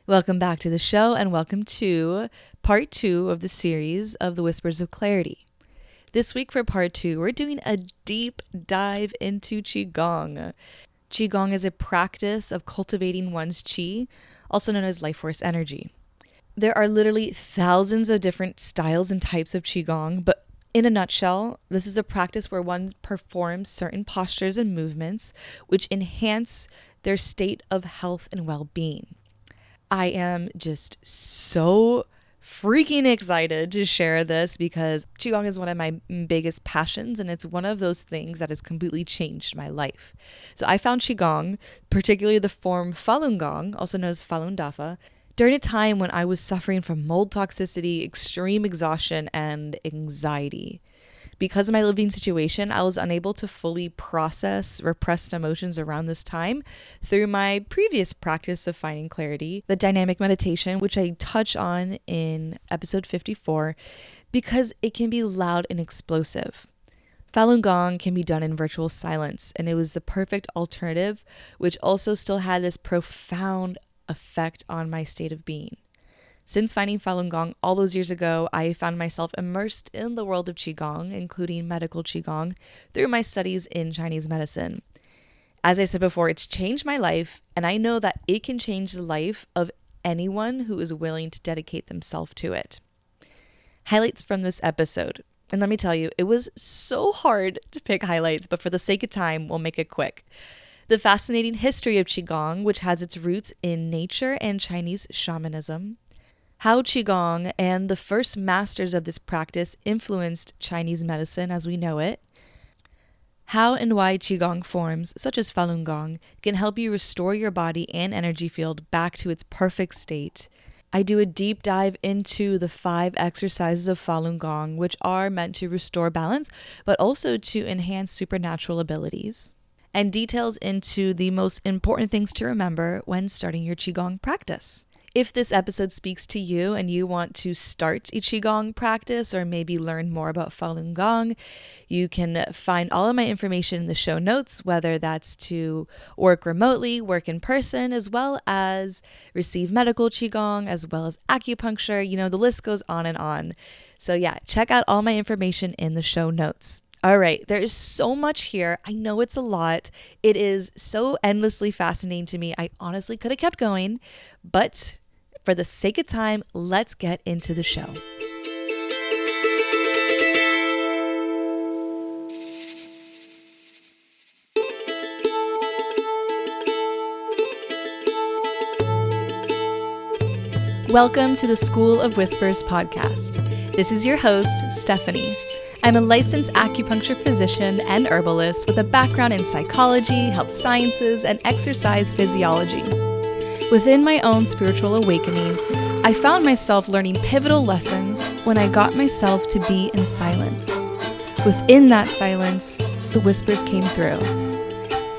Welcome back to the show and welcome to part 2 of the series of the Whispers of Clarity. This week for part 2, we're doing a deep dive into Qigong. Qigong is a practice of cultivating one's qi, also known as life force energy. There are literally thousands of different styles and types of Qigong, but in a nutshell, this is a practice where one performs certain postures and movements which enhance their state of health and well-being. I am just so freaking excited to share this because Qigong is one of my biggest passions and it's one of those things that has completely changed my life. So I found Qigong, particularly the form Falun Gong, also known as Falun Dafa, during a time when I was suffering from mold toxicity, extreme exhaustion, and anxiety. Because of my living situation, I was unable to fully process repressed emotions around this time through my previous practice of finding clarity, the dynamic meditation, which I touch on in episode 54, because it can be loud and explosive. Falun Gong can be done in virtual silence, and it was the perfect alternative, which also still had this profound effect on my state of being. Since finding Falun Gong all those years ago, I found myself immersed in the world of Qigong, including medical Qigong, through my studies in Chinese medicine. As I said before, it's changed my life, and I know that it can change the life of anyone who is willing to dedicate themselves to it. Highlights from this episode. And let me tell you, it was so hard to pick highlights, but for the sake of time, we'll make it quick. The fascinating history of Qigong, which has its roots in nature and Chinese shamanism. How Qigong and the first masters of this practice influenced Chinese medicine as we know it. How and why Qigong forms, such as Falun Gong, can help you restore your body and energy field back to its perfect state. I do a deep dive into the 5 exercises of Falun Gong, which are meant to restore balance, but also to enhance supernatural abilities. And details into the most important things to remember when starting your Qigong practice. If this episode speaks to you and you want to start a Qigong practice or maybe learn more about Falun Gong, you can find all of my information in the show notes, whether that's to work remotely, work in person, as well as receive medical Qigong, as well as acupuncture. You know, the list goes on and on. So yeah, check out all my information in the show notes. All right, there is so much here. I know it's a lot. It is so endlessly fascinating to me. I honestly could have kept going, but for the sake of time, let's get into the show. Welcome to the School of Whispers podcast. This is your host, Stephanie. I'm a licensed acupuncture physician and herbalist with a background in psychology, health sciences, and exercise physiology. Within my own spiritual awakening, I found myself learning pivotal lessons when I got myself to be in silence. Within that silence, the whispers came through.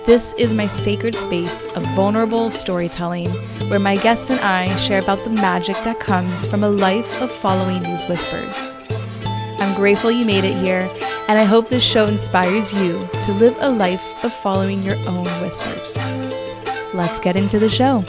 This is my sacred space of vulnerable storytelling where my guests and I share about the magic that comes from a life of following these whispers. I'm grateful you made it here, and I hope this show inspires you to live a life of following your own whispers. Let's get into the show.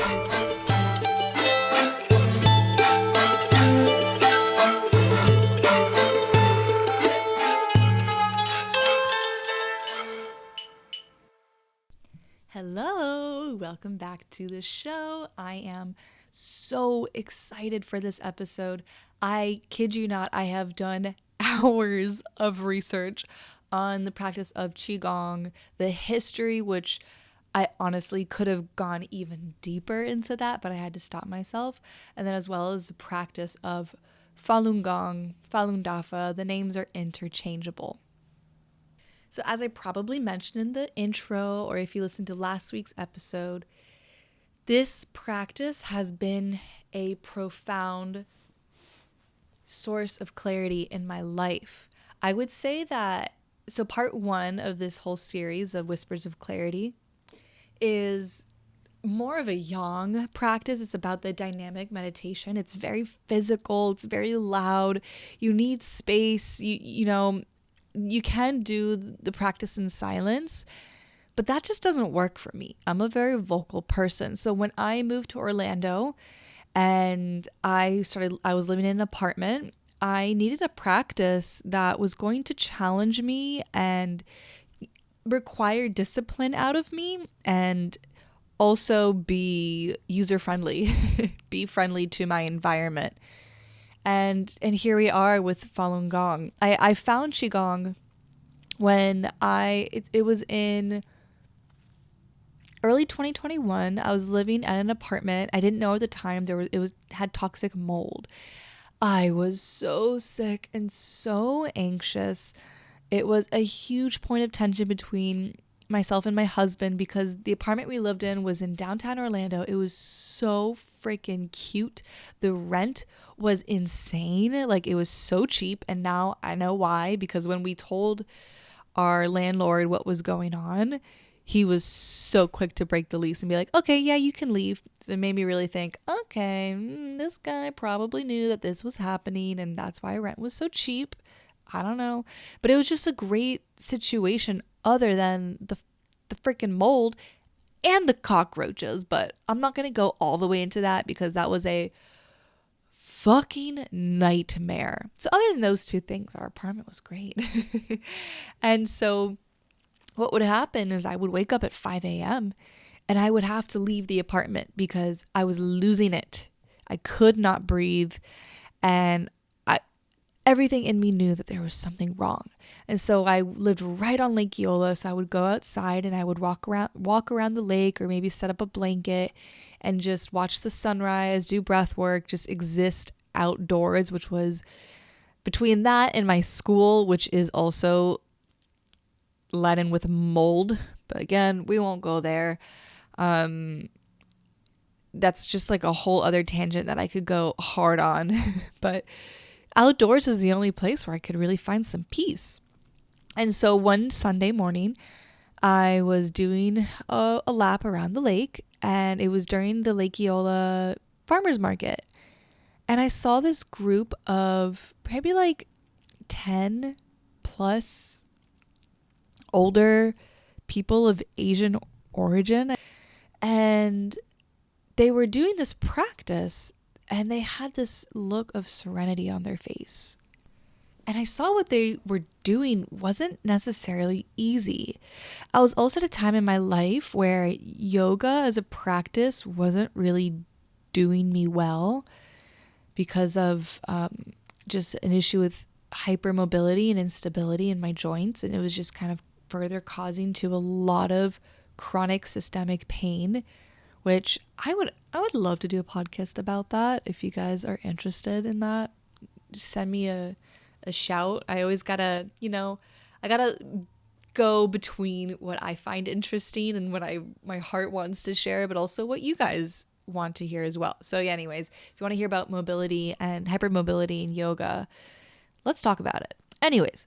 Hello, welcome back to the show. I am so excited for this episode. I kid you not, I have done hours of research on the practice of Qigong, the history, which I honestly could have gone even deeper into that, but I had to stop myself. And then as well as the practice of Falun Gong, Falun Dafa, the names are interchangeable. So as I probably mentioned in the intro, or if you listened to last week's episode, this practice has been a profound source of clarity in my life. I would say that, so part 1 of this whole series of Whispers of Clarity is more of a yang practice. It's about the dynamic meditation. It's very physical. It's very loud. You need space. You can do the practice in silence, but that just doesn't work for me. I'm a very vocal person. So when I moved to Orlando and I was living in an apartment. I needed a practice that was going to challenge me and require discipline out of me, and also be user friendly, be friendly to my environment. And here we are with Falun Gong. I found Qigong when it was in early 2021. I was living at an apartment. I didn't know at the time had toxic mold. I was so sick and so anxious. It was a huge point of tension between myself and my husband because the apartment we lived in was in downtown Orlando. It was so freaking cute. The rent was insane. Like, it was so cheap. And now I know why, because when we told our landlord what was going on, he was so quick to break the lease and be like, okay, yeah, you can leave. So it made me really think, okay, this guy probably knew that this was happening and that's why rent was so cheap. I don't know. But it was just a great situation other than the freaking mold and the cockroaches. But I'm not going to go all the way into that because that was a fucking nightmare. So other than those two things, our apartment was great. And so what would happen is I would wake up at 5 a.m. and I would have to leave the apartment because I was losing it. I could not breathe, and everything in me knew that there was something wrong. And so I lived right on Lake Eola, so I would go outside and I would walk around the lake, or maybe set up a blanket and just watch the sunrise, do breath work, just exist outdoors, which was between that and my school, which is also laden with mold. But again, we won't go there. That's just like a whole other tangent that I could go hard on. But outdoors is the only place where I could really find some peace. And so one Sunday morning, I was doing a lap around the lake, and it was during the Lake Eola farmers market. And I saw this group of maybe like 10 plus older people of Asian origin. And they were doing this practice, and they had this look of serenity on their face. And I saw what they were doing wasn't necessarily easy. I was also at a time in my life where yoga as a practice wasn't really doing me well because of just an issue with hypermobility and instability in my joints. And it was just kind of further causing to a lot of chronic systemic pain, which I would love to do a podcast about that. If you guys are interested in that, just send me a shout. I always gotta, I gotta go between what I find interesting and what my heart wants to share, but also what you guys want to hear as well. So yeah, anyways, if you want to hear about mobility and hypermobility in yoga, let's talk about it. Anyways,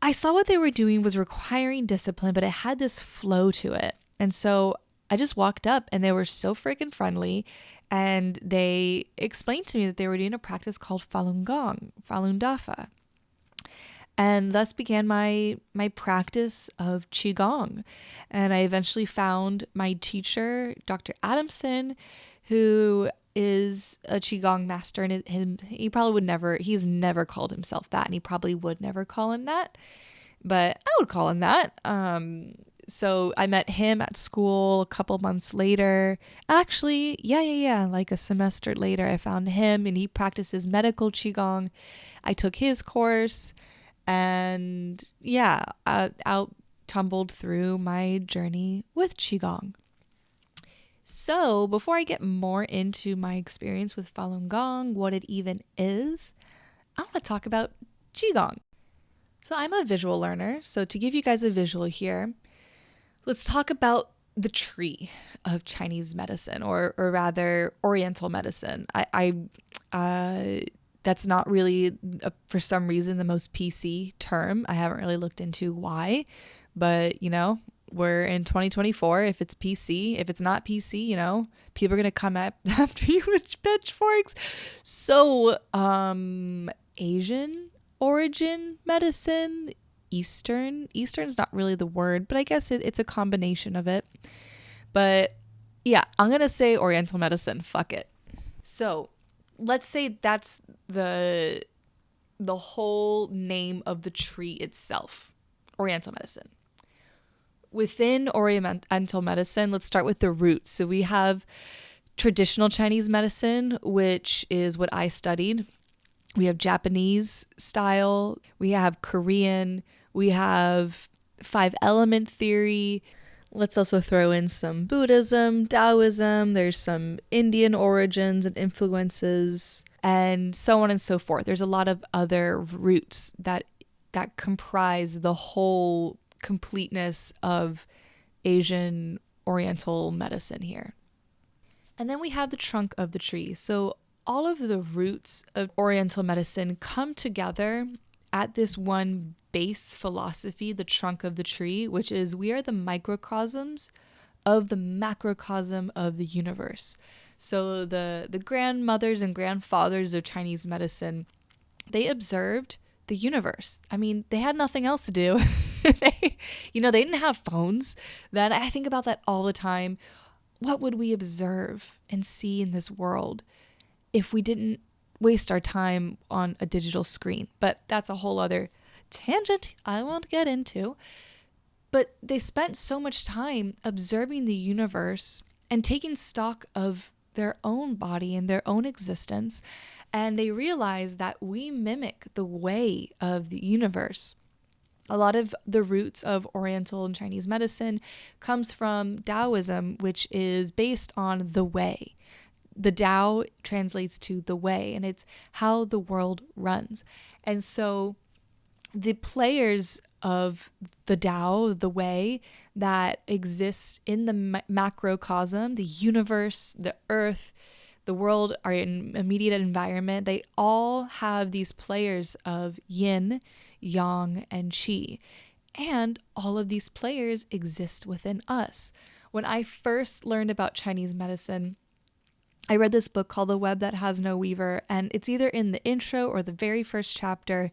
I saw what they were doing was requiring discipline, but it had this flow to it. And so I just walked up, and they were so freaking friendly, and they explained to me that they were doing a practice called Falun Gong, Falun Dafa. And thus began my practice of Qigong. And I eventually found my teacher, Dr. Adamson, who is a Qigong master, and he probably would never, he's never called himself that, and he probably would never call him that, but I would call him that. So I met him at school a couple months later. Actually, yeah. Like a semester later, I found him, and he practices medical Qigong. I took his course, and yeah, out tumbled through my journey with Qigong. So before I get more into my experience with Falun Gong, what it even is, I want to talk about Qigong. So I'm a visual learner. So to give you guys a visual here, let's talk about the tree of Chinese medicine, or rather Oriental medicine. That's not really, for some reason, the most PC term. I haven't really looked into why, but we're in 2024. If it's PC, if it's not PC, people are going to come after you with pitchforks. So, Asian origin medicine, Eastern's not really the word, but I guess it's a combination of it. But Yeah, I'm going to say Oriental medicine. Fuck it. So let's say that's the whole name of the tree itself, Oriental medicine. Within Oriental medicine, let's start with the roots. So we have traditional Chinese medicine, which is what I studied. We have Japanese style, we have Korean, we have five element theory. Let's also throw in some Buddhism, Taoism, there's some Indian origins and influences, and so on and so forth. There's a lot of other roots that comprise the whole completeness of Asian Oriental medicine here. And then we have the trunk of the tree. So all of the roots of Oriental medicine come together at this one base philosophy, the trunk of the tree, which is we are the microcosms of the macrocosm of the universe. So the grandmothers and grandfathers of Chinese medicine, they observed the universe. I mean, they had nothing else to do. they didn't have phones then. I think about that all the time. What would we observe and see in this world if we didn't waste our time on a digital screen? But that's a whole other tangent I won't get into. But they spent so much time observing the universe and taking stock of their own body and their own existence. And they realized that we mimic the way of the universe. A lot of the roots of Oriental and Chinese medicine comes from Taoism, which is based on the way. The Tao translates to the way, and it's how the world runs. And so the players of the Tao, the way that exists in the macrocosm, the universe, the earth, the world, our immediate environment, they all have these players of yin, yang, and qi. And all of these players exist within us. When I first learned about Chinese medicine, I read this book called The Web That Has No Weaver, and it's either in the intro or the very first chapter.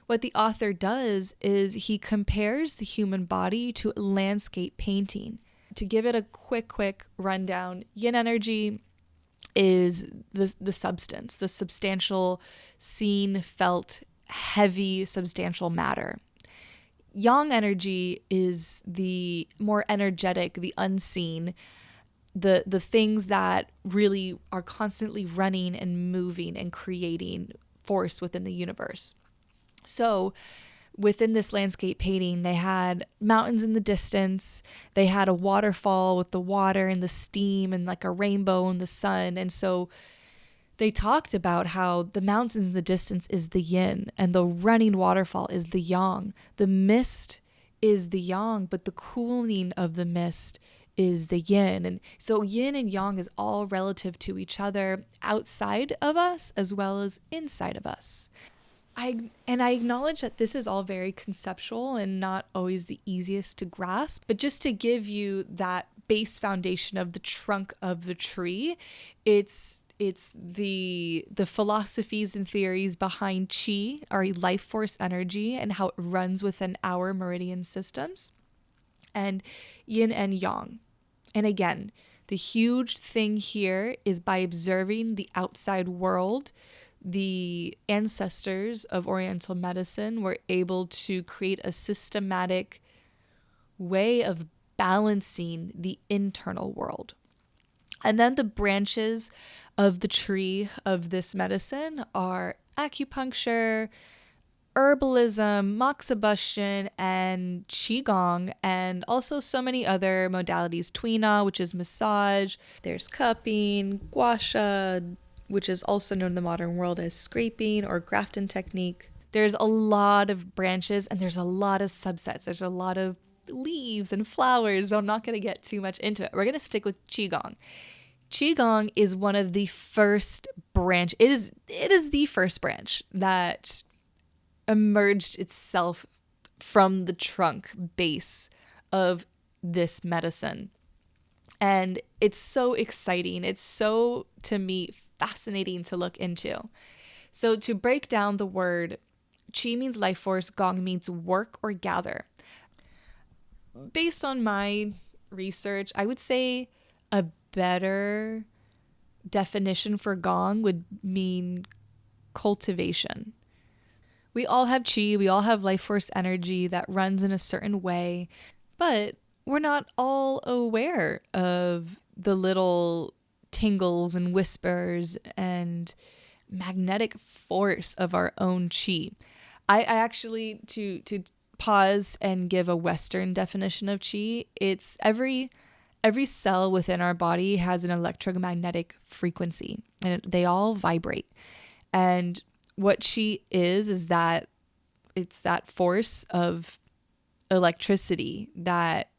What the author does is he compares the human body to a landscape painting. To give it a quick rundown, yin energy is the substance, the substantial, seen, felt, heavy, substantial matter. Yang energy is the more energetic, the unseen, the things that really are constantly running and moving and creating force within the universe. So within this landscape painting, they had mountains in the distance. They had a waterfall with the water and the steam and like a rainbow and the sun. And so they talked about how the mountains in the distance is the yin and the running waterfall is the yang. The mist is the yang, but the cooling of the mist is the yin. And so yin and yang is all relative to each other outside of us as well as inside of us. I acknowledge that this is all very conceptual and not always the easiest to grasp, but just to give you that base foundation of the trunk of the tree, it's the philosophies and theories behind qi, our life force energy, and how it runs within our meridian systems, and yin and yang. And again, the huge thing here is by observing the outside world, the ancestors of Oriental medicine were able to create a systematic way of balancing the internal world. And then the branches of the tree of this medicine are acupuncture, herbalism, moxibustion, and qigong, and also so many other modalities. Tuina, which is massage. There's cupping, gua sha, which is also known in the modern world as scraping or Grafton technique. There's a lot of branches and there's a lot of subsets. There's a lot of leaves and flowers, but I'm not going to get too much into it. We're going to stick with qigong. Qigong is one of the first branch. It is the first branch that emerged itself from the trunk base of this medicine. And it's so exciting. It's so, to me, fascinating to look into. So to break down the word, qi means life force, gong means work or gather. Based on my research, I would say a better definition for gong would mean cultivation. We all have chi, we all have life force energy that runs in a certain way, but we're not all aware of the little tingles and whispers and magnetic force of our own chi. I actually, to pause and give a Western definition of chi, it's every cell within our body has an electromagnetic frequency, and they all vibrate. And what chi is that it's that force of electricity that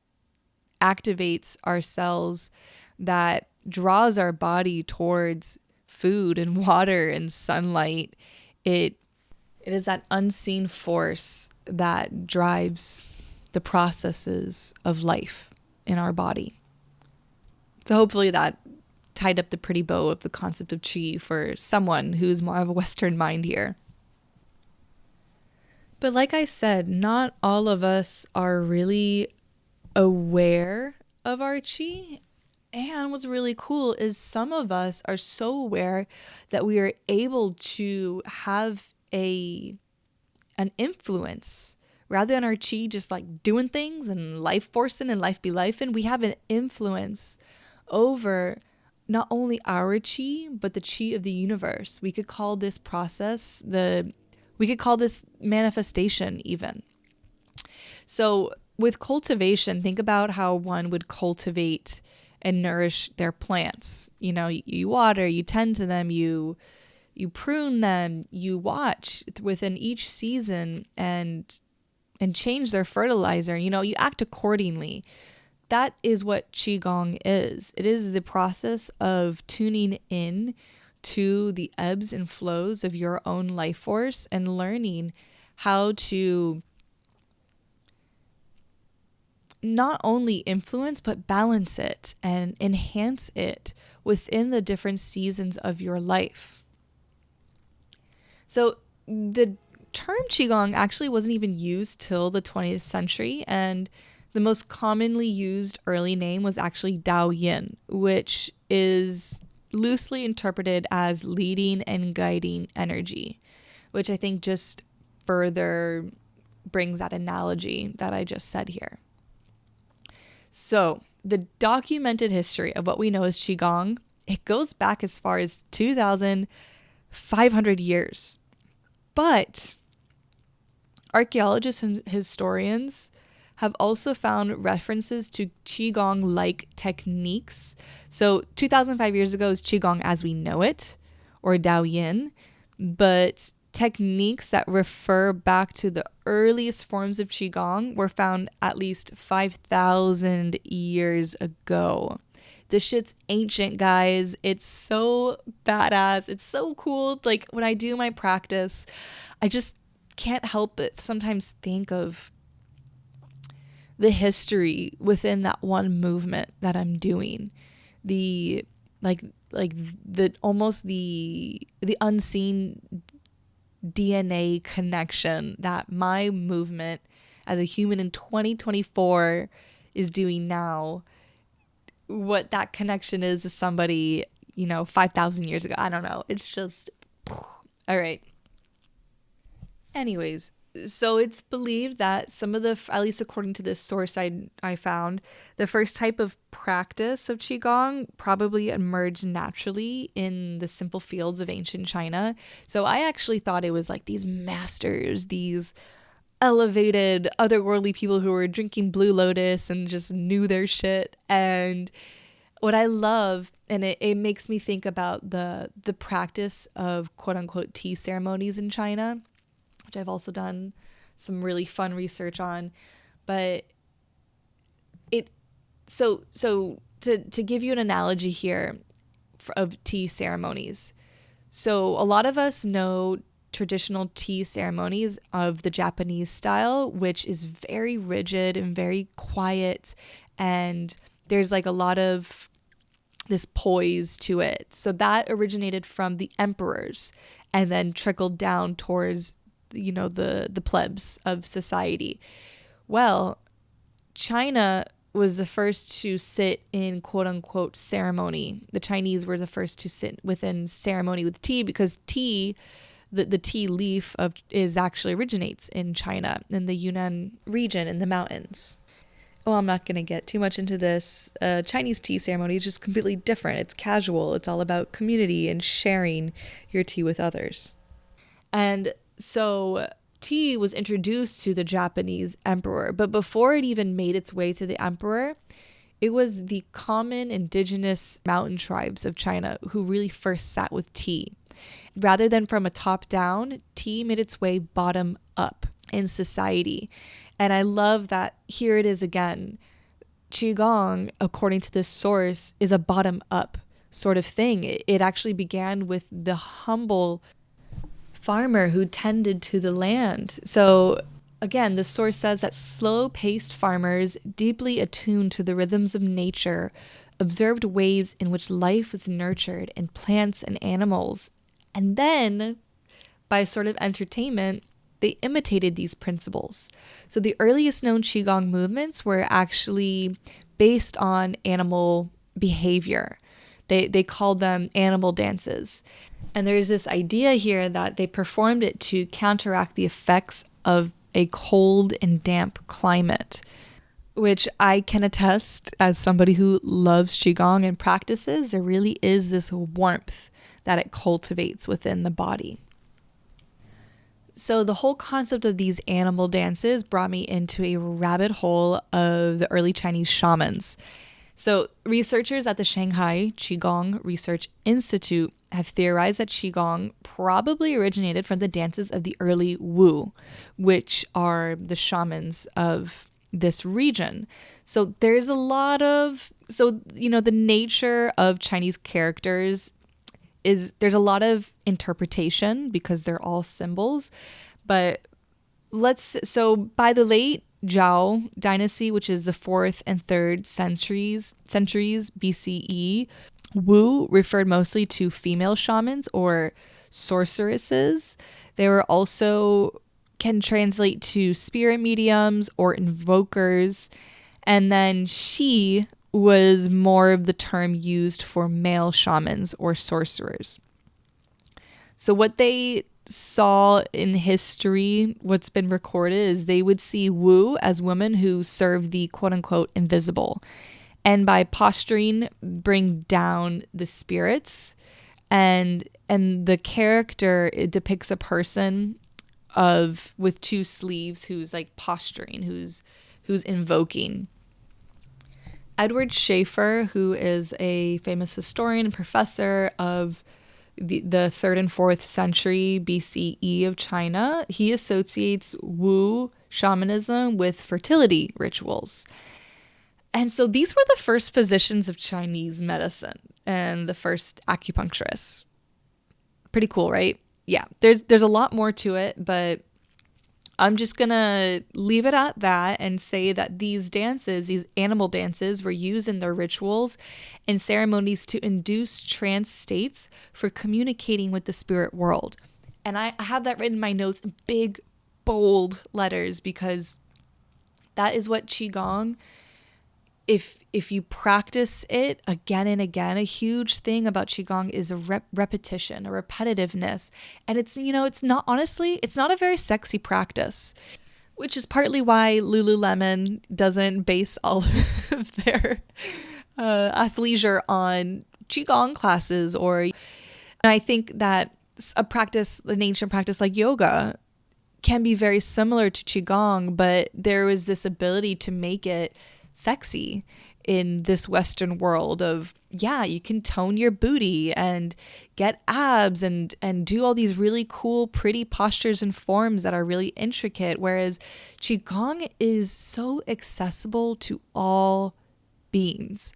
activates our cells, that draws our body towards food and water and sunlight. It is that unseen force that drives the processes of life in our body. So hopefully that tied up the pretty bow of the concept of chi for someone who's more of a Western mind here. But like I said, not all of us are really aware of our chi. And what's really cool is some of us are so aware that we are able to have an influence rather than our chi just like doing things and life forcing and life be lifing. We have an influence over not only our chi, but the chi of the universe. We could call this process we could call this manifestation even. So with cultivation, think about how one would cultivate and nourish their plants. You know, you water, you tend to them, you prune them, you watch within each season and change their fertilizer. You know, you act accordingly. That is what Qigong is. It is the process of tuning in to the ebbs and flows of your own life force and learning how to not only influence, but balance it and enhance it within the different seasons of your life. So the term Qigong actually wasn't even used till the 20th century, and the most commonly used early name was actually Dao Yin, which is loosely interpreted as leading and guiding energy, which I think just further brings that analogy that I just said here. So the documented history of what we know as Qigong, it goes back as far as 2,500 years. But archaeologists and historians have also found references to Qigong-like techniques. So 2,005 years ago is Qigong as we know it, or Dao Yin, but techniques that refer back to the earliest forms of Qigong were found at least 5,000 years ago. This shit's ancient, guys. It's so badass. It's so cool. Like when I do my practice, I just can't help but sometimes think of the history within that one movement that I'm doing. The almost the unseen DNA connection that my movement as a human in 2024 is doing now. What that connection is to somebody, 5,000 years ago. I don't know. It's just, all right. Anyways, so it's believed that some of at least according to this source I found, the first type of practice of Qigong probably emerged naturally in the simple fields of ancient China. So I actually thought it was like these masters, these elevated otherworldly people who were drinking Blue Lotus and just knew their shit. And what I love, and it makes me think about the practice of quote unquote tea ceremonies in China, which I've also done some really fun research on. But so to give you an analogy here of tea ceremonies. So a lot of us know traditional tea ceremonies of the Japanese style, which is very rigid and very quiet, and there's like a lot of this poise to it. So that originated from the emperors and then trickled down towards the plebs of society. Well, China was the first to sit in quote unquote ceremony. The Chinese were the first to sit within ceremony with tea, because tea, the tea leaf is actually originates in China, in the Yunnan region, in the mountains. Oh, I'm not going to get too much into this. Chinese tea ceremony is just completely different. It's casual. It's all about community and sharing your tea with others. And so tea was introduced to the Japanese emperor, but before it even made its way to the emperor, it was the common indigenous mountain tribes of China who really first sat with tea. Rather than from a top down, tea made its way bottom up in society. And I love that here it is again. Qigong, according to this source, is a bottom up sort of thing. It actually began with the humble farmer who tended to the land. So again, the source says that slow-paced farmers, deeply attuned to the rhythms of nature, observed ways in which life was nurtured in plants and animals. And then, by sort of entertainment, they imitated these principles. So the earliest known Qigong movements were actually based on animal behavior. They called them animal dances. And there's this idea here that they performed it to counteract the effects of a cold and damp climate, which I can attest as somebody who loves Qigong and practices. There really is this warmth that it cultivates within the body. So the whole concept of these animal dances brought me into a rabbit hole of the early Chinese shamans. So researchers at the Shanghai Qigong Research Institute have theorized that Qigong probably originated from the dances of the early Wu, which are the shamans of this region. So there's a lot of, the nature of Chinese characters there's a lot of interpretation because they're all symbols. But so by the late Zhao dynasty, which is the 4th and 3rd centuries BCE, Wu referred mostly to female shamans or sorceresses. They were also can translate to spirit mediums or invokers. And then Shi was more of the term used for male shamans or sorcerers. So what they saw in history, what's been recorded, is they would see Wu as women who serve the quote-unquote invisible, and by posturing bring down the spirits. And the character, it depicts a person with 2 sleeves who's like posturing, who's invoking. Edward Schaeffer, who is a famous historian and professor of the 3rd and 4th century BCE of China, he associates Wu shamanism with fertility rituals. And so these were the first physicians of Chinese medicine and the first acupuncturists. Pretty cool, right? Yeah, there's a lot more to it, but I'm just going to leave it at that and say that these dances, these animal dances, were used in their rituals and ceremonies to induce trance states for communicating with the spirit world. And I have that written in my notes in big, bold letters, because that is what Qigong, if you practice it again and again, a huge thing about Qigong is a repetition, a repetitiveness. And it's not a very sexy practice, which is partly why Lululemon doesn't base all of their athleisure on Qigong classes. And I think that an ancient practice like yoga can be very similar to Qigong, but there was this ability to make it sexy in this Western world of, you can tone your booty and get abs and do all these really cool, pretty postures and forms that are really intricate. Whereas Qigong is so accessible to all beings.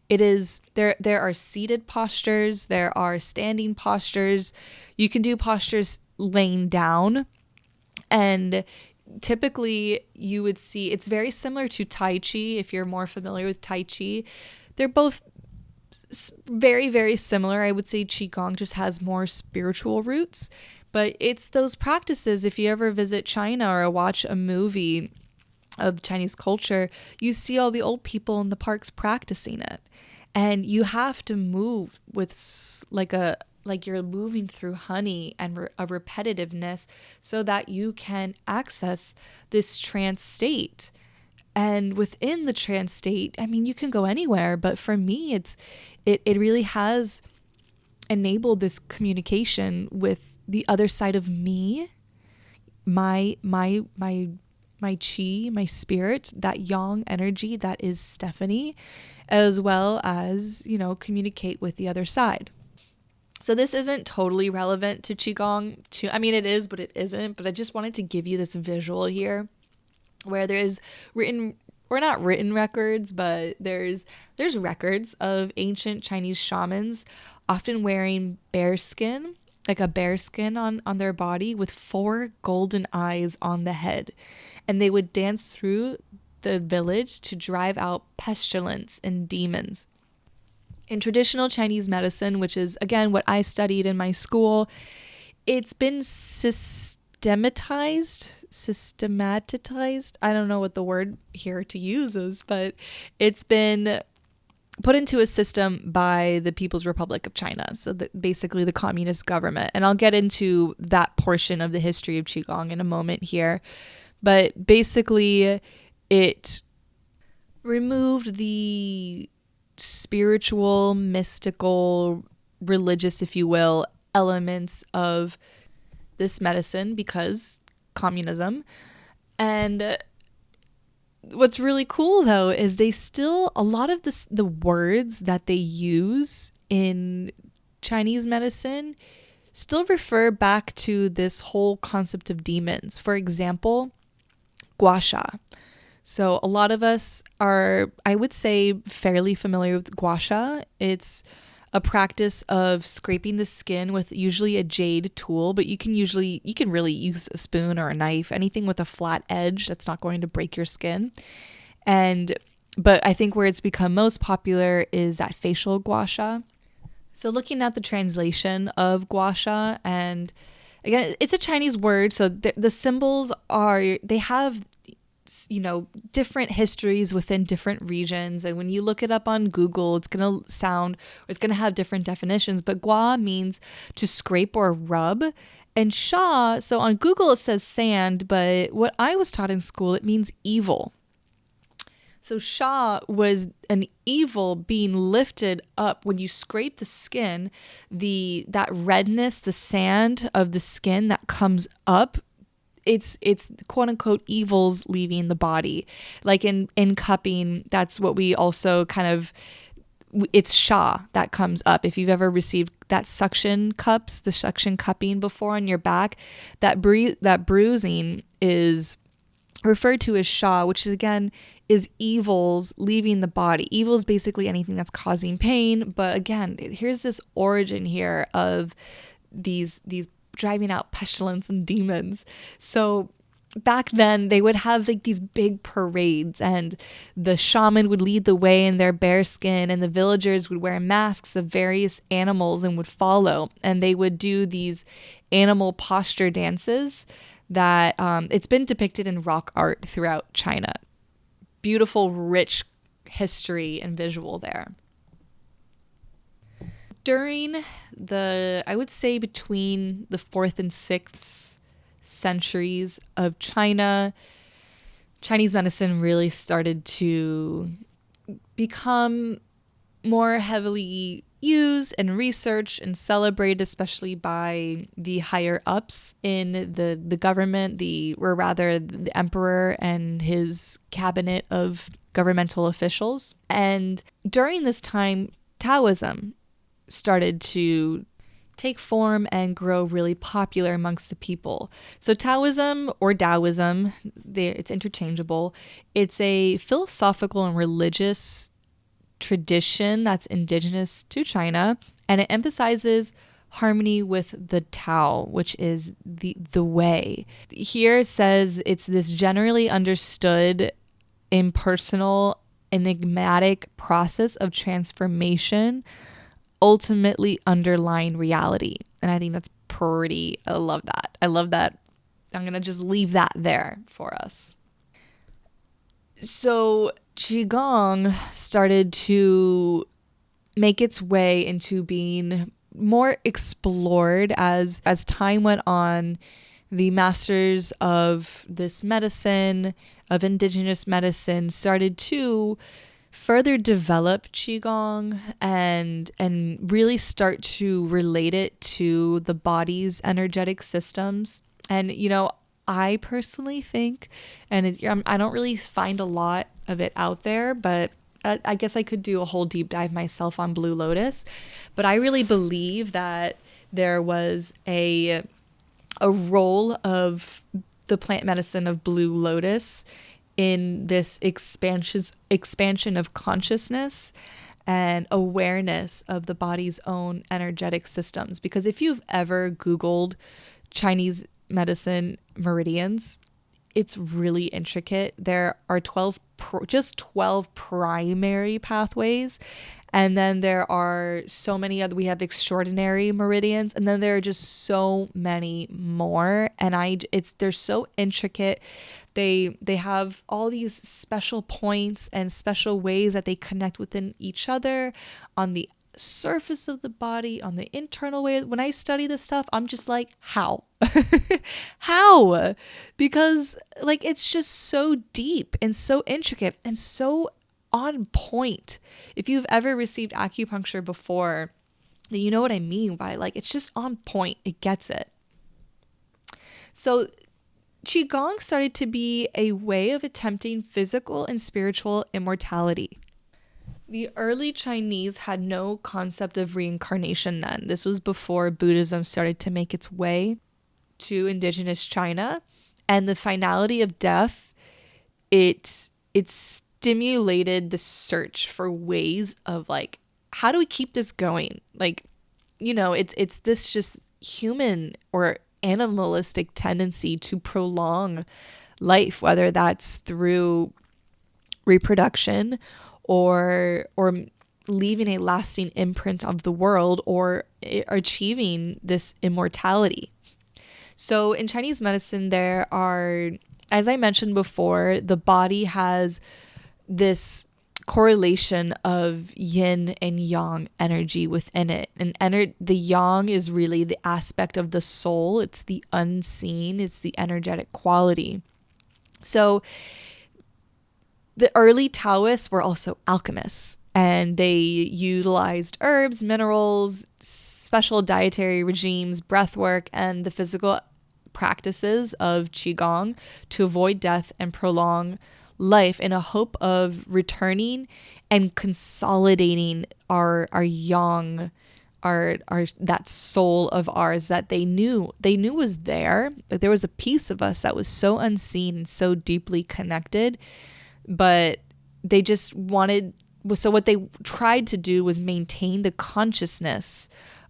It is, there are seated postures, there are standing postures. You can do postures laying down, and typically you would see it's very similar to Tai Chi. If you're more familiar with Tai Chi, they're both very, very similar. I would say Qigong just has more spiritual roots, but it's those practices. If you ever visit China or watch a movie of Chinese culture, you see all the old people in the parks practicing it. And you have to move with like you're moving through honey and a repetitiveness so that you can access this trance state. And within the trance state, I mean, you can go anywhere, but for me, it really has enabled this communication with the other side of me, my chi, my spirit, that yang energy that is Stephanie, as well as, communicate with the other side. So this isn't totally relevant to Qigong. I mean, it is, but it isn't. But I just wanted to give you this visual here where there's written, or not written records, but there's records of ancient Chinese shamans often wearing bear skin, like a bear skin on their body with 4 golden eyes on the head. And they would dance through the village to drive out pestilence and demons. In traditional Chinese medicine, which is, again, what I studied in my school, it's been systematized. I don't know what the word here to use is, but it's been put into a system by the People's Republic of China, so basically the communist government. And I'll get into that portion of the history of Qigong in a moment here. But basically, it removed the spiritual, mystical, religious, if you will, elements of this medicine because communism. And what's really cool, though, is they still, a lot of the words that they use in Chinese medicine still refer back to this whole concept of demons. For example, gua sha. So a lot of us are, I would say, fairly familiar with gua sha. It's a practice of scraping the skin with usually a jade tool, but you can really use a spoon or a knife, anything with a flat edge that's not going to break your skin. But I think where it's become most popular is that facial gua sha. So looking at the translation of gua sha, and again, it's a Chinese word, so the symbols they have different histories within different regions. And when you look it up on Google, it's going to have different definitions. But gua means to scrape or rub. And sha, so on Google it says sand, but what I was taught in school, it means evil. So sha was an evil being lifted up. When you scrape the skin, that redness, the sand of the skin that comes up, it's quote unquote evils leaving the body. Like in cupping, that's what we also kind of, it's sha that comes up. If you've ever received that suction cups, the suction cupping before on your back, that bruising is referred to as sha, which is, again, is evils leaving the body. Evil is basically anything that's causing pain. But again, here's this origin here of these driving out pestilence and demons. So back then they would have like these big parades, and the shaman would lead the way in their bear skin, and the villagers would wear masks of various animals and would follow, and they would do these animal posture dances that it's been depicted in rock art throughout China. Beautiful, rich history and visual there. During I would say between the 4th and 6th centuries of China, Chinese medicine really started to become more heavily used and researched and celebrated, especially by the higher ups in the government, or rather the emperor and his cabinet of governmental officials. And during this time, Taoism started to take form and grow really popular amongst the people. So Taoism, or Taoism, it's interchangeable. It's a philosophical and religious tradition that's indigenous to China, and it emphasizes harmony with the Tao, which is the way. Here it says it's this generally understood, impersonal, enigmatic process of transformation ultimately underlying reality. And I think that's I love that. I'm going to just leave that there for us. So Qigong started to make its way into being more explored as time went on. The masters of this medicine, of indigenous medicine, started to further develop qigong and really start to relate it to the body's energetic systems. And I personally think, and I don't really find a lot of it out there, but I guess I could do a whole deep dive myself on Blue Lotus. But I really believe that there was a role of the plant medicine of Blue Lotus in this expansion of consciousness and awareness of the body's own energetic systems. Because if you've ever Googled Chinese medicine meridians, it's really intricate. There are 12 primary pathways, and then there are so many other. We have extraordinary meridians, and then there are just so many more. And they're so intricate. They have all these special points and special ways that they connect within each other on the surface of the body, on the internal way. When I study this stuff, I'm just like, how? How? Because it's just so deep and so intricate and so on point. If you've ever received acupuncture before, then you know what I mean by it's just on point. It gets it. So Qigong started to be a way of attempting physical and spiritual immortality. The early Chinese had no concept of reincarnation then. This was before Buddhism started to make its way to indigenous China. And the finality of death, it stimulated the search for ways of how do we keep this going? It's this just human or animalistic tendency to prolong life, whether that's through reproduction or leaving a lasting imprint of the world or achieving this immortality. So in Chinese medicine, there are, as I mentioned before, the body has this correlation of yin and yang energy within it. And the yang is really the aspect of the soul. It's the unseen. It's the energetic quality. So the early Taoists were also alchemists, and they utilized herbs, minerals, special dietary regimes, breath work, and the physical practices of Qigong to avoid death and prolong life in a hope of returning and consolidating our yang, our that soul of ours that they knew was there. But there was a piece of us that was so unseen and so deeply connected, but they just wanted. So what they tried to do was maintain the consciousness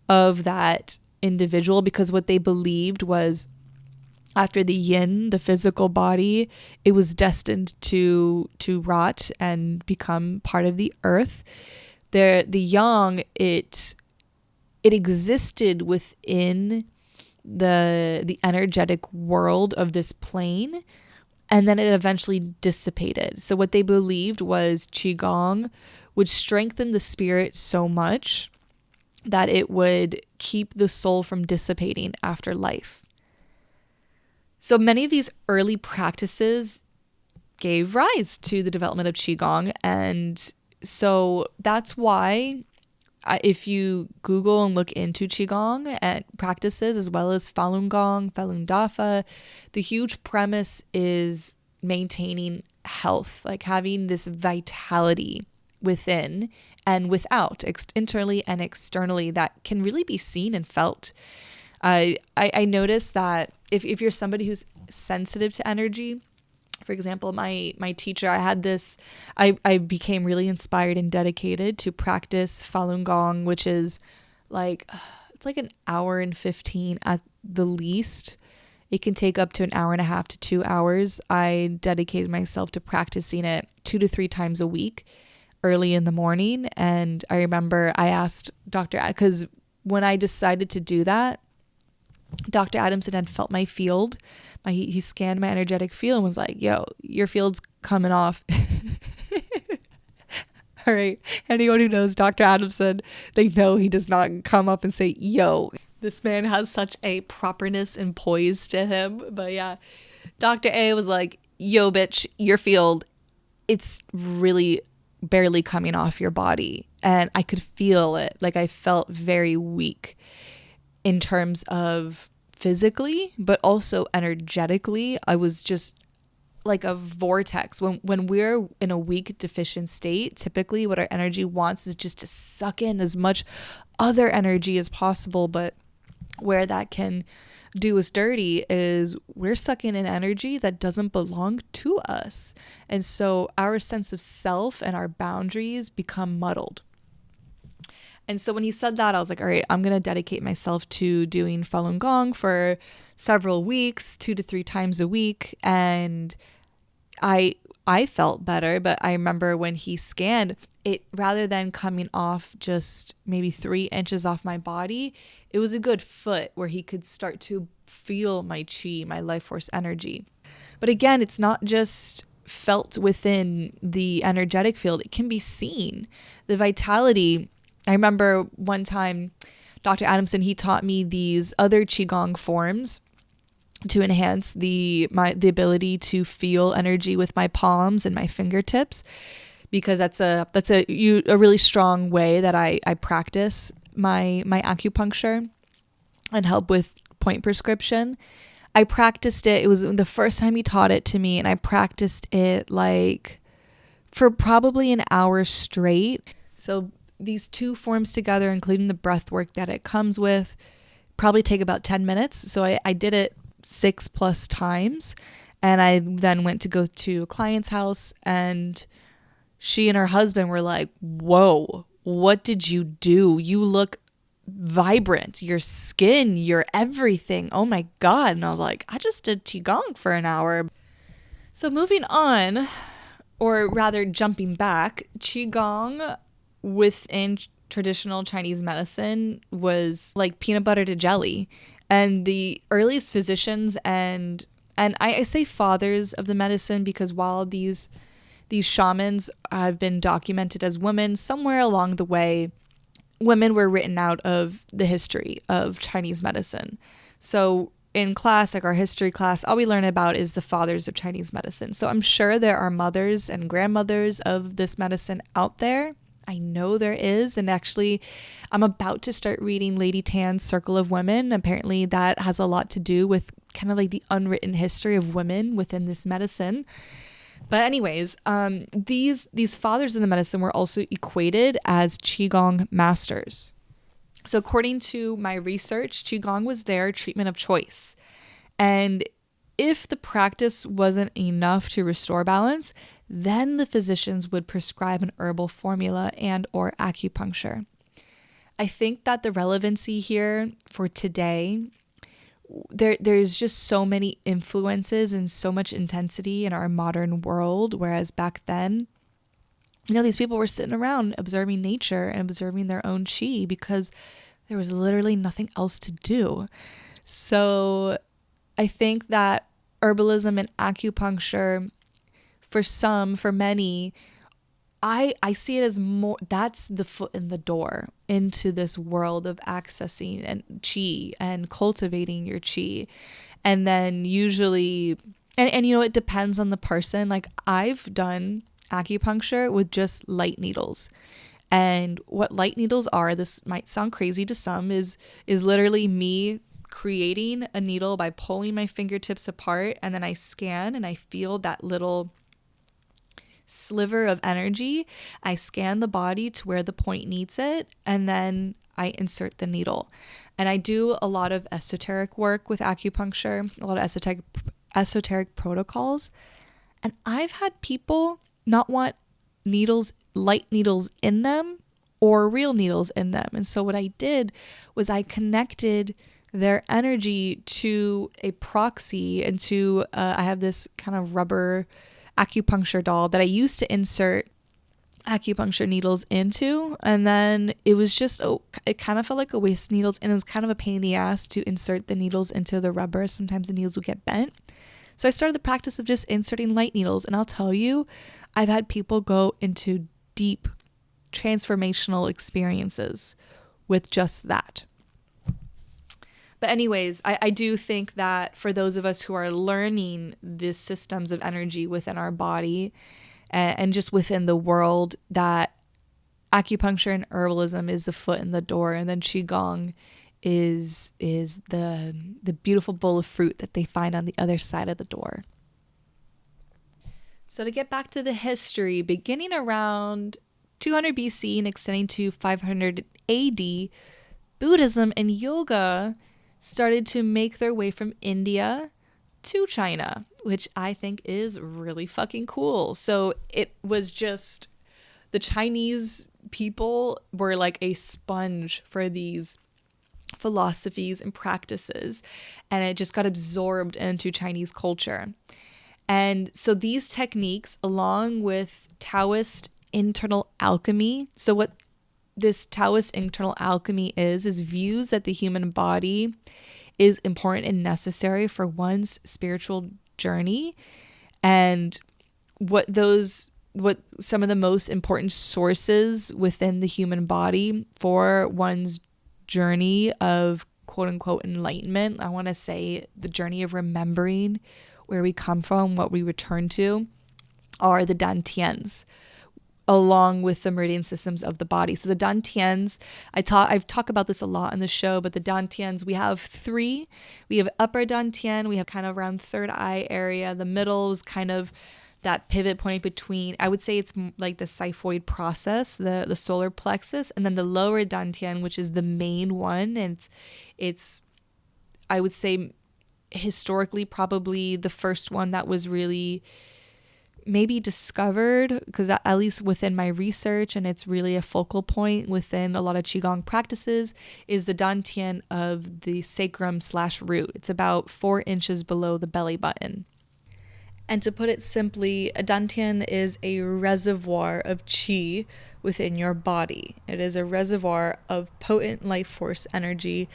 of that individual, because what they believed was after the yin, the physical body, it was destined to rot and become part of the earth. The yang, it existed within the energetic world of this plane, and then it eventually dissipated. So what they believed was Qigong would strengthen the spirit so much that it would keep the soul from dissipating after life. So many of these early practices gave rise to the development of Qigong. And so that's why if you Google and look into Qigong and practices, as well as Falun Gong, Falun Dafa, the huge premise is maintaining health, having this vitality within and without, internally and externally, that can really be seen and felt. I noticed that if you're somebody who's sensitive to energy, for example, my teacher, I became really inspired and dedicated to practice Falun Gong, which is it's an hour and 15 at the least. It can take up to an hour and a half to 2 hours. I dedicated myself to practicing it 2 to 3 times a week, early in the morning. And I remember I asked Dr. because when I decided to do that, Dr. Adamson had felt my field. He scanned my energetic field and was like, yo, your field's coming off. All right. Anyone who knows Dr. Adamson, they know he does not come up and say, yo. This man has such a properness and poise to him. But yeah, Dr. A was like, yo, bitch, your field, it's really barely coming off your body. And I could feel it. Like I felt very weak in terms of physically, but also energetically. I was just like a vortex. When we're in a weak, deficient state, typically what our energy wants is just to suck in as much other energy as possible. But where that can do us dirty is we're sucking in energy that doesn't belong to us. And so our sense of self and our boundaries become muddled. And so when he said that, I was like, all right, I'm going to dedicate myself to doing Falun Gong for several weeks, 2 to 3 times a week. And I felt better, but I remember when he scanned it, rather than coming off just maybe 3 inches off my body, it was a good foot where he could start to feel my chi, my life force energy. But again, it's not just felt within the energetic field. It can be seen. The vitality. I remember one time, Dr. Adamson, he taught me these other Qigong forms to enhance the ability to feel energy with my palms and my fingertips, because that's a really strong way that I practice my acupuncture and help with point prescription. I practiced it. It was the first time he taught it to me, and I practiced it like for probably an hour straight. So these 2 forms together, including the breath work that it comes with, probably take about 10 minutes. So I did it 6+ times. And I then went to go to a client's house, and she and her husband were like, whoa, what did you do? You look vibrant, your skin, your everything. Oh my God. And I was like, I just did Qigong for an hour. So moving on, or rather jumping back, Qigong within traditional Chinese medicine was like peanut butter to jelly. And the earliest physicians and I say fathers of the medicine, because while these shamans have been documented as women, somewhere along the way, women were written out of the history of Chinese medicine. So in class, like our history class, all we learn about is the fathers of Chinese medicine. So I'm sure there are mothers and grandmothers of this medicine out there. I know there is. And actually, I'm about to start reading Lady Tan's Circle of Women. Apparently, that has a lot to do with kind of like the unwritten history of women within this medicine. But anyways, these fathers in the medicine were also equated as Qigong masters. So according to my research, Qigong was their treatment of choice. And if the practice wasn't enough to restore balance, then the physicians would prescribe an herbal formula and or acupuncture. I think that the relevancy here for today, there's just so many influences and so much intensity in our modern world, whereas back then, these people were sitting around observing nature and observing their own chi because there was literally nothing else to do. So I think that herbalism and acupuncture, for many, I see it as more, that's the foot in the door into this world of accessing and chi and cultivating your chi. And then usually, and it depends on the person. Like I've done acupuncture with just light needles. And what light needles are, this might sound crazy to some, is literally me creating a needle by pulling my fingertips apart, and then I scan and I feel that little sliver of energy. I scan the body to where the point needs it, and then I insert the needle. And I do a lot of esoteric work with acupuncture, a lot of esoteric protocols. And I've had people not want light needles in them or real needles in them. And so what I did was I connected their energy to a proxy and to, I have this kind of rubber acupuncture doll that I used to insert acupuncture needles into. And then it was just, it kind of felt like a waste of needles, and it was kind of a pain in the ass to insert the needles into the rubber. Sometimes the needles would get bent. So I started the practice of just inserting light needles. And I'll tell you, I've had people go into deep transformational experiences with just that. But anyways, I do think that for those of us who are learning these systems of energy within our body and just within the world, that acupuncture and herbalism is the foot in the door, and then Qigong is the beautiful bowl of fruit that they find on the other side of the door. So to get back to the history, beginning around 200 BC and extending to 500 AD, Buddhism and yoga started to make their way from India to China, which I think is really fucking cool. So it was just, the Chinese people were like a sponge for these philosophies and practices, and it just got absorbed into Chinese culture. And so these techniques, along with Taoist internal alchemy, so what this Taoist internal alchemy is views that the human body is important and necessary for one's spiritual journey, and what some of the most important sources within the human body for one's journey of quote unquote enlightenment. I want to say the journey of remembering where we come from, what we return to, are the dantians, along with the meridian systems of the body. So the dantians, I've talked about this a lot in the show, but the dantians, we have three. We have upper dantian, we have kind of around third eye area. The middle is kind of that pivot point between, I would say it's like the xiphoid process, the solar plexus, and then the lower dantian, which is the main one. And it's I would say historically probably the first one that was really maybe discovered, because at least within my research, and it's really a focal point within a lot of Qigong practices, is the dantian of the sacrum/root. It's about 4 inches below the belly button. And to put it simply, a dantian is a reservoir of qi within your body. It is a reservoir of potent life force energy.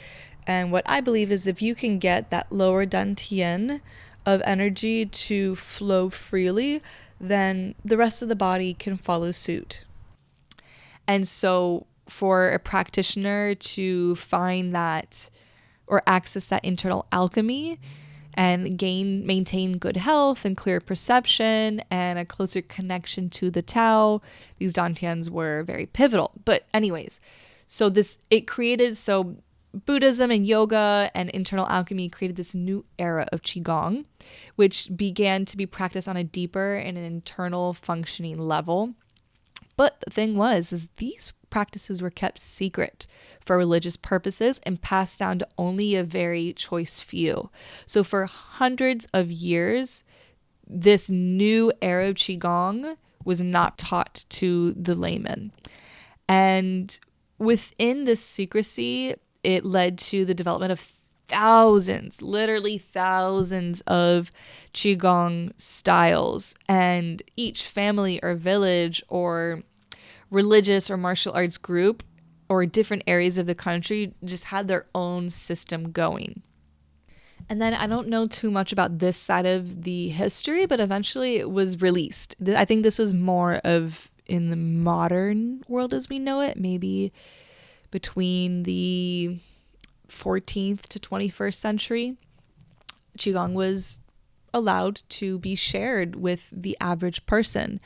And what I believe is if you can get that lower dantian of energy to flow freely, then the rest of the body can follow suit. And so for a practitioner to find that or access that internal alchemy and maintain good health and clear perception and a closer connection to the Tao, these dantians were very pivotal. But anyways, so Buddhism and yoga and internal alchemy created this new era of Qigong, which began to be practiced on a deeper and an internal functioning level. But the thing is these practices were kept secret for religious purposes and passed down to only a very choice few. So for hundreds of years, this new era of Qigong was not taught to the layman. And within this secrecy, it led to the development of literally thousands of Qigong styles. And each family or village or religious or martial arts group or different areas of the country just had their own system going. And then I don't know too much about this side of the history, but eventually it was released. I think this was more of in the modern world as we know it, maybe between the 14th to 21st century. Qigong was allowed to be shared with the average person.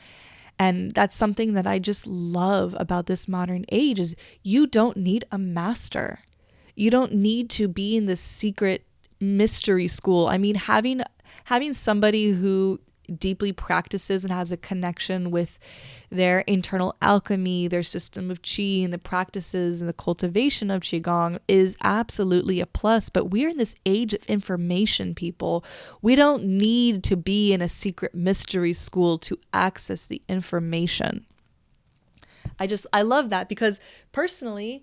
And that's something that I just love about this modern age is you don't need a master. You don't need to be in this secret mystery school. I mean, having somebody who deeply practices and has a connection with their internal alchemy, their system of qi, and the practices and the cultivation of qigong is absolutely a plus. But we're in this age of information, people. We don't need to be in a secret mystery school to access the information. I love that because personally,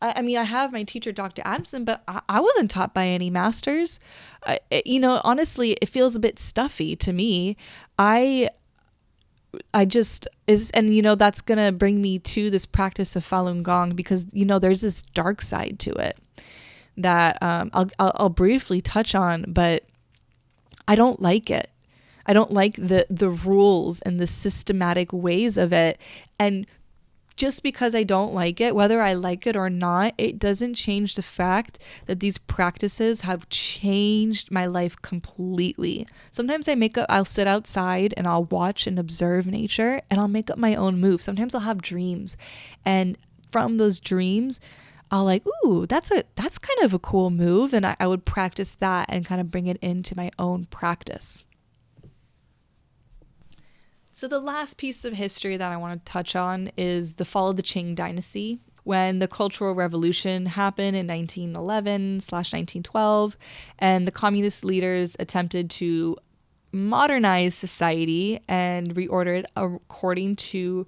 I mean, I have my teacher, Dr. Adamson, but I wasn't taught by any masters. Honestly, it feels a bit stuffy to me. And that's going to bring me to this practice of Falun Gong because, there's this dark side to it that I'll briefly touch on, but I don't like it. I don't like the rules and the systematic ways of it. And just because I don't like it, whether I like it or not, it doesn't change the fact that these practices have changed my life completely. Sometimes I'll sit outside and I'll watch and observe nature, and I'll make up my own moves. Sometimes I'll have dreams, and from those dreams, I'll like, ooh, that's kind of a cool move. And I would practice that and kind of bring it into my own practice. So the last piece of history that I want to touch on is the fall of the Qing dynasty. When the Cultural Revolution happened in 1911/1912, and the communist leaders attempted to modernize society and reorder it according to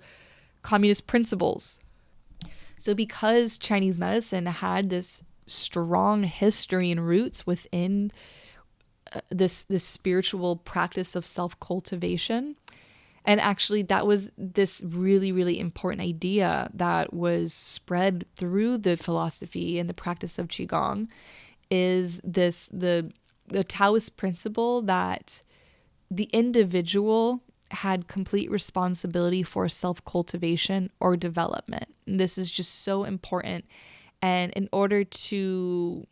communist principles. So because Chinese medicine had this strong history and roots within this spiritual practice of self-cultivation, and actually that was this really, really important idea that was spread through the philosophy and the practice of Qigong, is the Taoist principle that the individual had complete responsibility for self-cultivation or development. And this is just so important. And in order to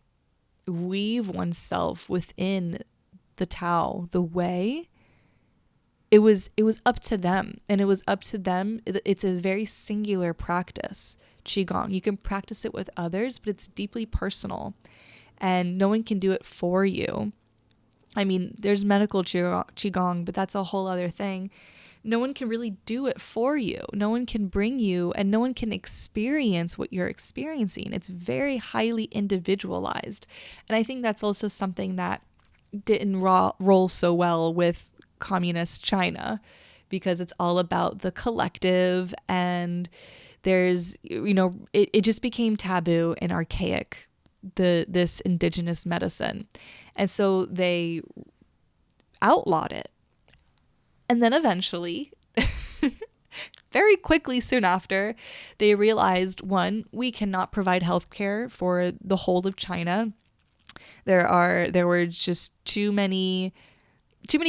weave oneself within the Tao, the way, it was up to them. And it was up to them. It's a very singular practice, Qigong. You can practice it with others, but it's deeply personal. And no one can do it for you. I mean, there's medical Qigong, but that's a whole other thing. No one can really do it for you. No one can bring you, and no one can experience what you're experiencing. It's very highly individualized. And I think that's also something that didn't roll so well with communist China, because it's all about the collective, and there's, it just became taboo and archaic, this indigenous medicine. And so they outlawed it. And then eventually, very quickly soon after, they realized, one, we cannot provide healthcare for the whole of China. There were just too many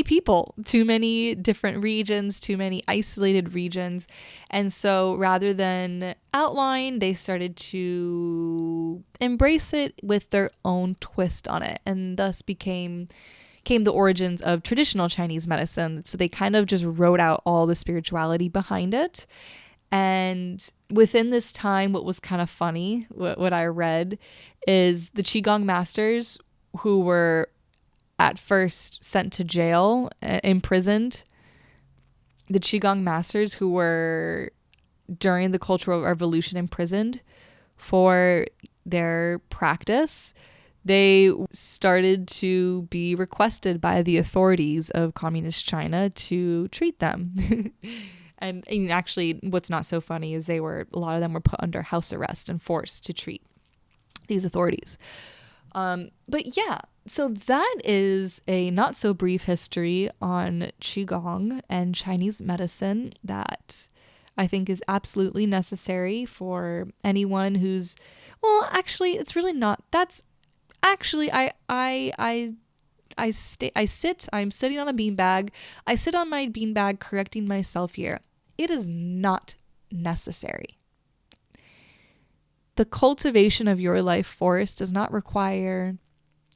people, too many different regions, too many isolated regions. And so rather than outline, they started to embrace it with their own twist on it, and thus came the origins of traditional Chinese medicine. So they kind of just wrote out all the spirituality behind it. And within this time, what was kind of funny, what I read, is the Qigong masters, who were at first sent to jail, imprisoned, the Qigong masters who were during the Cultural Revolution imprisoned for their practice, they started to be requested by the authorities of communist China to treat them. And actually, what's not so funny is a lot of them were put under house arrest and forced to treat these authorities. But yeah, so that is a not so brief history on Qigong and Chinese medicine that I think is absolutely necessary for anyone who's, well, actually, it's really not. That's actually, I'm sitting on a beanbag. I sit on my beanbag correcting myself here. It is not necessary. The cultivation of your life force does not require,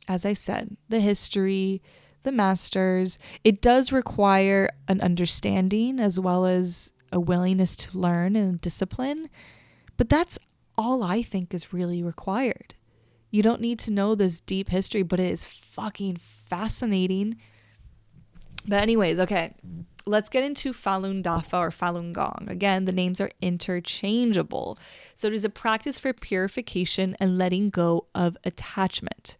as I said, the history, the masters. It does require an understanding as well as a willingness to learn and discipline. But that's all I think is really required. You don't need to know this deep history, but it is fucking fascinating. But anyways, okay, let's get into Falun Dafa or Falun Gong. Again, the names are interchangeable. So it is a practice for purification and letting go of attachment.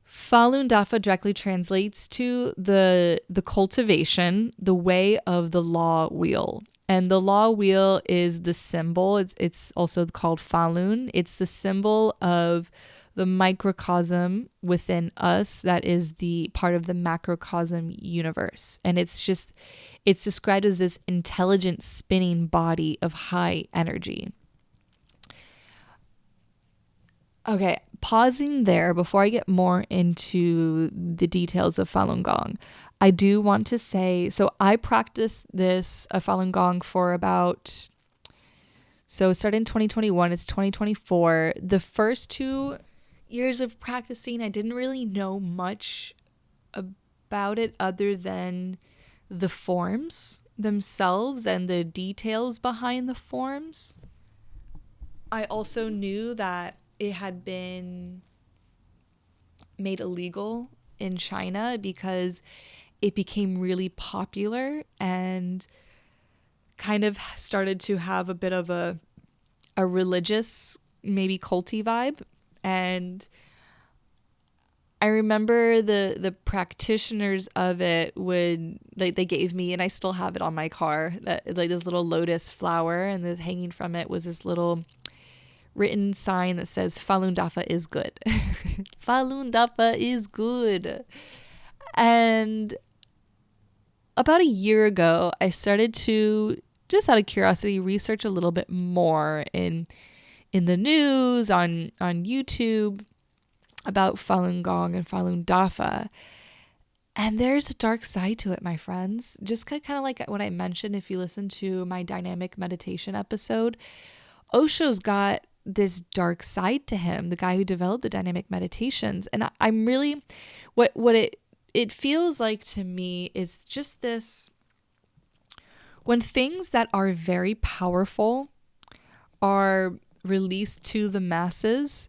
Falun Dafa directly translates to the cultivation, the way of the law wheel. And the law wheel is the symbol. It's also called Falun. It's the symbol of the microcosm within us that is the part of the macrocosm universe. And it's described as this intelligent spinning body of high energy. Okay, pausing there before I get more into the details of Falun Gong. I do want to say, so I practiced this Falun Gong for about, so it started in 2021, it's 2024. The first 2 years of practicing, I didn't really know much about it other than the forms themselves and the details behind the forms. I also knew that it had been made illegal in China because it became really popular and kind of started to have a bit of a religious, maybe culty vibe. And I remember the practitioners of it would, like, they gave me, and I still have it on my car, that, like, this little lotus flower, and the hanging from it was this little written sign that says Falun Dafa is good. Falun Dafa is good. And about a year ago, I started to, just out of curiosity, research a little bit more in the news, on YouTube, about Falun Gong and Falun Dafa. And there's a dark side to it, my friends. Just kind of like what I mentioned, if you listen to my dynamic meditation episode, Osho's got this dark side to him, the guy who developed the dynamic meditations. And I'm really, what it feels like to me is just this, when things that are very powerful are released to the masses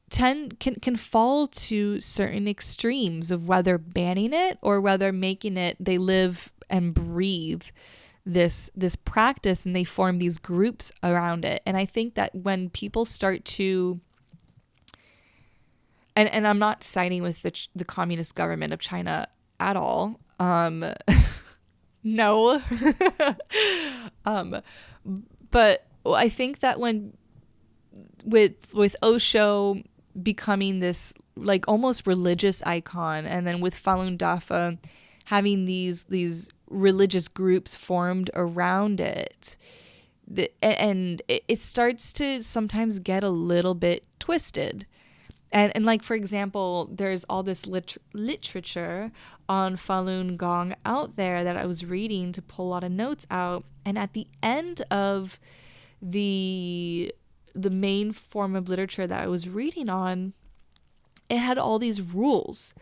can fall to certain extremes of whether banning it or whether making it, they live and breathe this practice, and they form these groups around it. And I think that when people start to, and I'm not siding with the communist government of China at all, no, but I think that when with Osho becoming this, like, almost religious icon, and then with Falun Dafa having these religious groups formed around it, and it starts to sometimes get a little bit twisted. And like, for example, there's all this literature on Falun Gong out there that I was reading to pull a lot of notes out. And at the end of the main form of literature that I was reading on, it had all these rules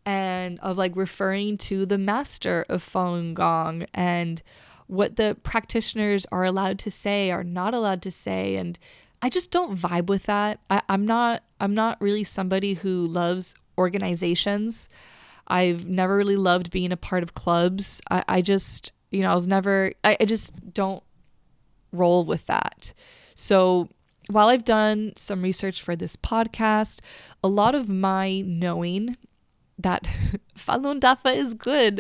and of, like, referring to the master of Falun Gong and what the practitioners are allowed to say, are not allowed to say. And I just don't vibe with that. I'm not really somebody who loves organizations. I've never really loved being a part of clubs. I just, I just don't roll with that. So while I've done some research for this podcast, a lot of my knowing that Falun Dafa is good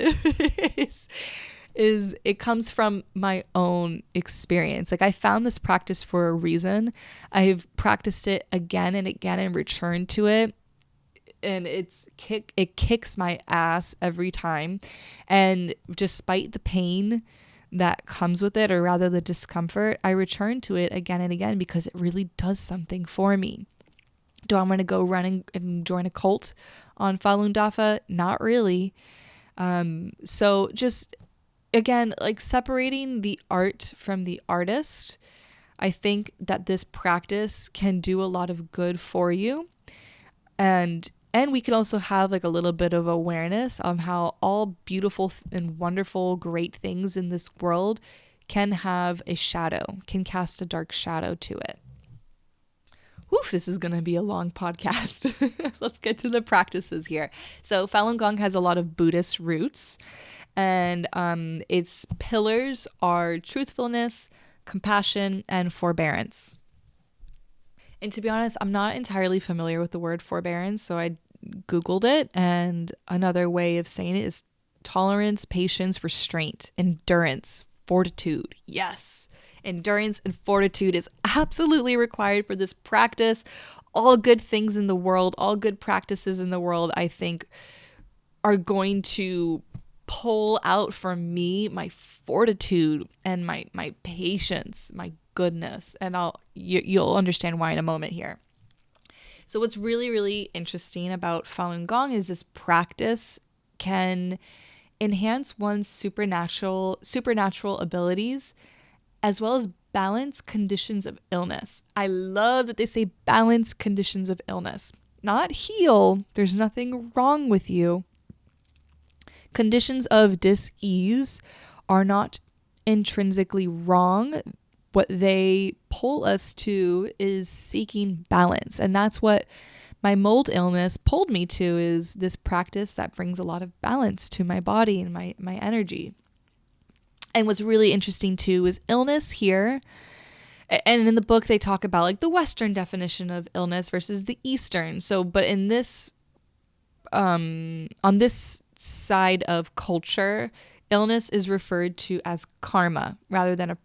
is it comes from my own experience. Like, I found this practice for a reason. I've practiced it again and again and returned to it. And it kicks my ass every time. And despite the pain that comes with it, or rather the discomfort, I return to it again and again because it really does something for me. Do I want to go run and join a cult on Falun Dafa? Not really. So just, again, like, separating the art from the artist, I think that this practice can do a lot of good for you. And we can also have, like, a little bit of awareness on how all beautiful and wonderful, great things in this world can have a shadow, can cast a dark shadow to it. Woof, this is going to be a long podcast. Let's get to the practices here. So Falun Gong has a lot of Buddhist roots, and its pillars are truthfulness, compassion, and forbearance. And to be honest, I'm not entirely familiar with the word forbearance, so I Googled it, and another way of saying it is tolerance, patience, restraint, endurance, fortitude. Yes, endurance and fortitude is absolutely required for this practice. All good things in the world, all good practices in the world, I think, are going to pull out from me my fortitude and my patience, my goodness. And you'll understand why in a moment here. So what's really, really interesting about Falun Gong is this practice can enhance one's supernatural abilities as well as balance conditions of illness. I love that they say balance conditions of illness, not heal. There's nothing wrong with you. Conditions of dis-ease are not intrinsically wrong. What they pull us to is seeking balance. And that's what my mold illness pulled me to, is this practice that brings a lot of balance to my body and my energy. And what's really interesting too is illness here. And in the book, they talk about like the Western definition of illness versus the Eastern. So, but in this, on this side of culture, illness is referred to as karma rather than a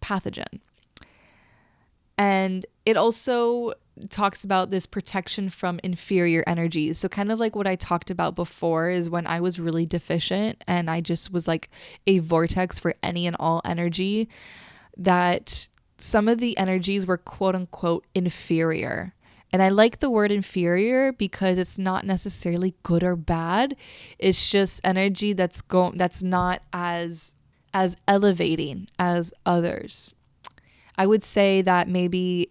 pathogen. And it also talks about this protection from inferior energies. So kind of like what I talked about before is when I was really deficient and I just was like a vortex for any and all energy, that some of the energies were quote unquote inferior. And I like the word inferior because it's not necessarily good or bad. It's just energy that's not as elevating as others. I would say that maybe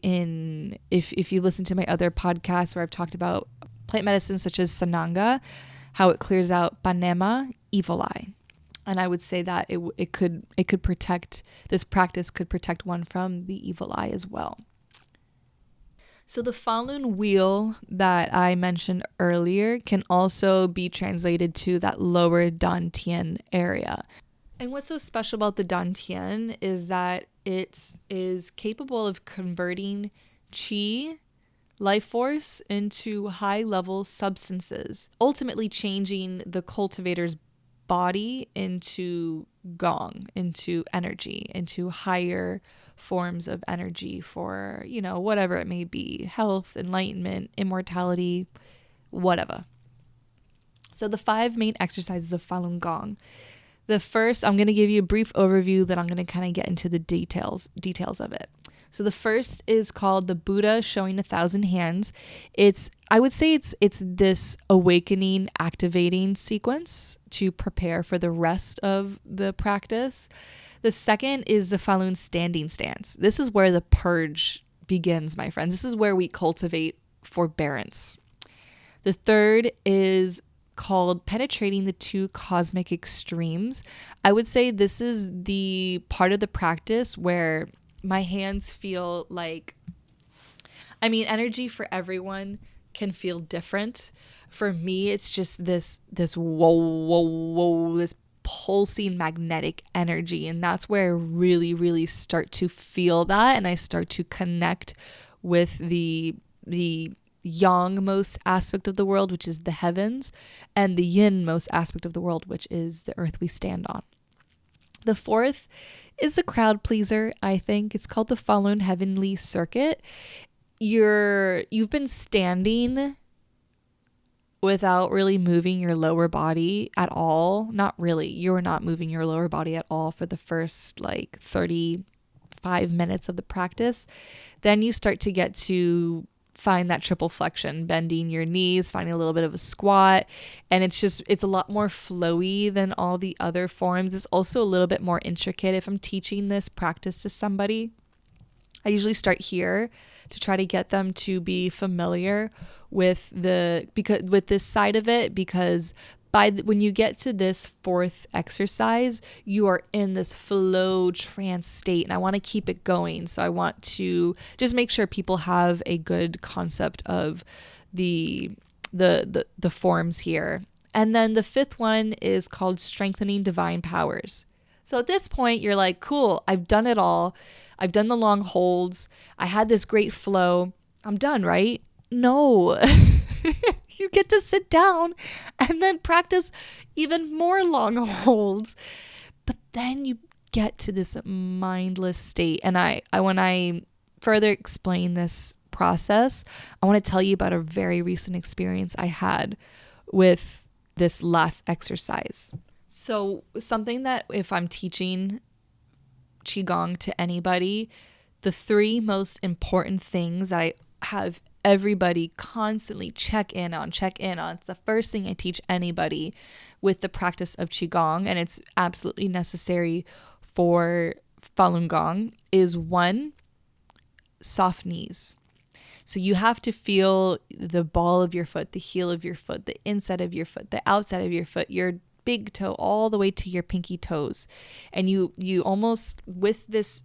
if you listen to my other podcasts where I've talked about plant medicine such as Sananga, how it clears out Panema, evil eye. And I would say that it could protect, this practice could protect one from the evil eye as well. So the Falun wheel that I mentioned earlier can also be translated to that lower Dantian area. And what's so special about the Dantian is that it is capable of converting qi, life force, into high-level substances, ultimately changing the cultivator's body into gong, into energy, into higher forms of energy for, whatever it may be, health, enlightenment, immortality, whatever. So the 5 main exercises of Falun Gong. The first, I'm going to give you a brief overview, then I'm going to kind of get into the details of it. So the first is called the Buddha showing 1,000 hands. I would say it's this awakening, activating sequence to prepare for the rest of the practice. The second is the Falun standing stance. This is where the purge begins, my friends. This is where we cultivate forbearance. The third is called penetrating the 2 cosmic extremes. I would say this is the part of the practice where my hands feel like, energy for everyone can feel different. For me, it's just this whoa, whoa, whoa, this pulsing magnetic energy. And that's where I really, really start to feel that. And I start to connect with the yang-most aspect of the world, which is the heavens, and the yin-most aspect of the world, which is the earth we stand on. The fourth is a crowd pleaser, I think. It's called the Falun Heavenly Circuit. You've been standing without really moving your lower body at all. Not really. You're not moving your lower body at all for the first 35 minutes of the practice. Then you start to get to find that triple flexion, bending your knees, finding a little bit of a squat. And it's a lot more flowy than all the other forms. It's also a little bit more intricate. If I'm teaching this practice to somebody, I usually start here to try to get them to be familiar with this side of it, because when you get to this 4th exercise, you are in this flow trance state, and I want to keep it going. So I want to just make sure people have a good concept of the forms here. And then the 5th one is called strengthening divine powers. So at this point, you're like, cool, I've done it all. I've done the long holds. I had this great flow. I'm done, right? No. You get to sit down and then practice even more long holds. But then you get to this mindless state. And when I further explain this process, I want to tell you about a very recent experience I had with this last exercise. So something that if I'm teaching Qigong to anybody, the three most important things that I have everybody constantly check in on. It's the first thing I teach anybody with the practice of Qigong, and it's absolutely necessary for Falun Gong, is one, soft knees. So you have to feel the ball of your foot, the heel of your foot, the inside of your foot, the outside of your foot, your big toe all the way to your pinky toes. And you almost, with this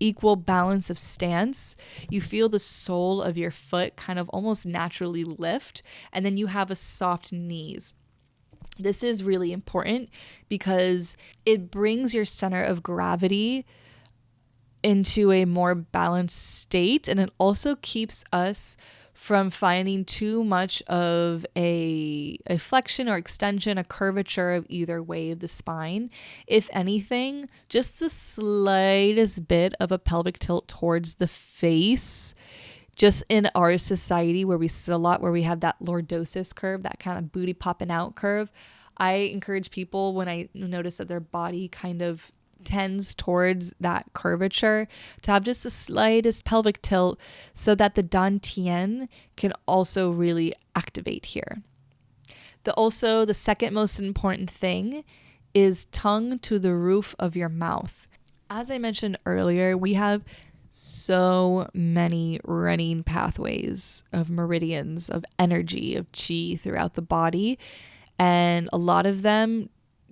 equal balance of stance, you feel the sole of your foot kind of almost naturally lift, and then you have a soft knees. This is really important because it brings your center of gravity into a more balanced state, and it also keeps us from finding too much of a flexion or extension, a curvature of either way of the spine. If anything, just the slightest bit of a pelvic tilt towards the face, just in our society where we sit a lot, where we have that lordosis curve, that kind of booty popping out curve, I encourage people, when I notice that their body kind of tends towards that curvature, to have just the slightest pelvic tilt so that the dantian can also really activate here. The second most important thing is tongue to the roof of your mouth. As I mentioned earlier, we have so many running pathways of meridians, of energy, of chi throughout the body, and a lot of them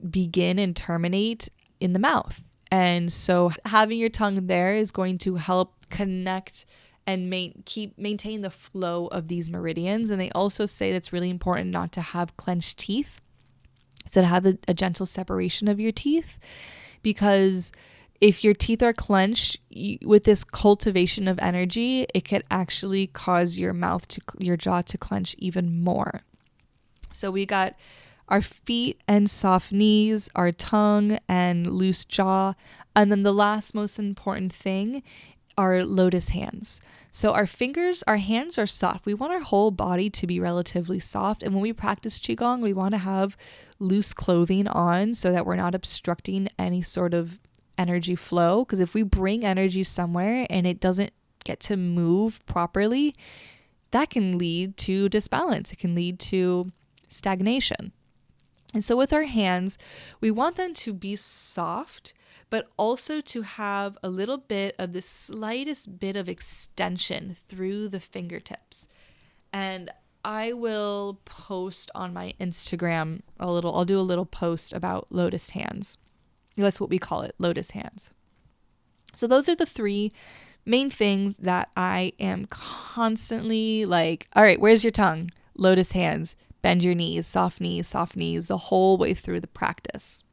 begin and terminate in the mouth. And so having your tongue there is going to help connect and maintain the flow of these meridians. And they also say that's really important not to have clenched teeth, so to have a gentle separation of your teeth, because if your teeth are clenched, with this cultivation of energy, it could actually cause your jaw to clench even more. So we got our feet and soft knees, our tongue and loose jaw. And then the last most important thing are lotus hands. So our hands are soft. We want our whole body to be relatively soft. And when we practice Qigong, we want to have loose clothing on so that we're not obstructing any sort of energy flow. Because if we bring energy somewhere and it doesn't get to move properly, that can lead to disbalance. It can lead to stagnation. And so with our hands, we want them to be soft, but also to have a little bit of the slightest bit of extension through the fingertips. And I will post on my Instagram I'll do a little post about lotus hands. That's what we call it, lotus hands. So those are the three main things that I am constantly like, all right, where's your tongue? Lotus hands. Bend your knees, soft knees, the whole way through the practice.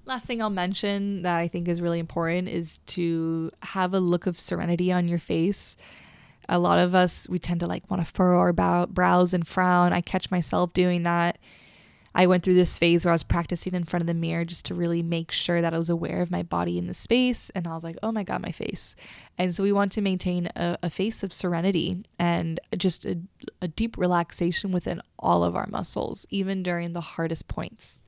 Last thing I'll mention that I think is really important is to have a look of serenity on your face. A lot of us, we tend to want to furrow our brows and frown. I catch myself doing that. I went through this phase where I was practicing in front of the mirror just to really make sure that I was aware of my body in the space. And I was like, oh my God, my face. And so we want to maintain a face of serenity and just a deep relaxation within all of our muscles, even during the hardest points.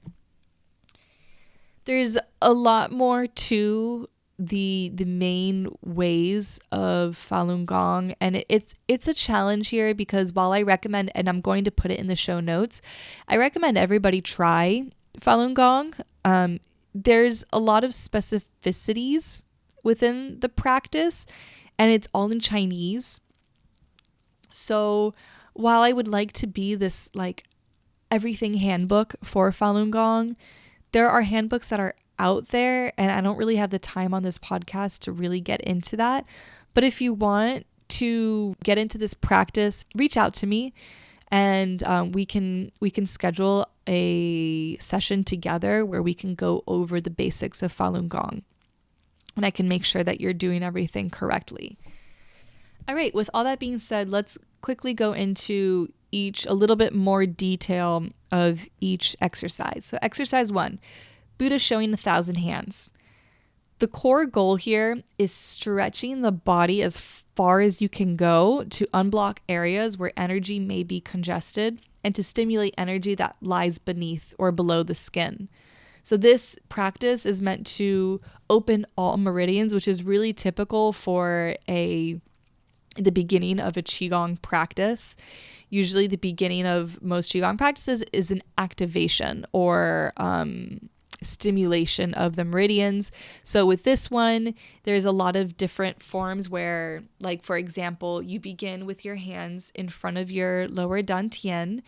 There's a lot more to the main ways of Falun Gong, and it's a challenge here, because while I recommend, and I'm going to put it in the show notes, I recommend everybody try Falun Gong. There's a lot of specificities within the practice, and it's all in Chinese. So while I would like to be this everything handbook for Falun Gong, there are handbooks that are out there, and I don't really have the time on this podcast to really get into that. But if you want to get into this practice, reach out to me, and we can schedule a session together where we can go over the basics of Falun Gong, and I can make sure that you're doing everything correctly. All right, with all that being said, let's quickly go into a little bit more detail of each exercise. So exercise 1, Buddha showing 1,000 hands. The core goal here is stretching the body as far as you can go to unblock areas where energy may be congested and to stimulate energy that lies beneath or below the skin. So this practice is meant to open all meridians, which is really typical for the beginning of a Qigong practice. Usually the beginning of most Qigong practices is an activation or stimulation of the meridians. So with this one, there's a lot of different forms where, like, for example, you begin with your hands in front of your lower dantian,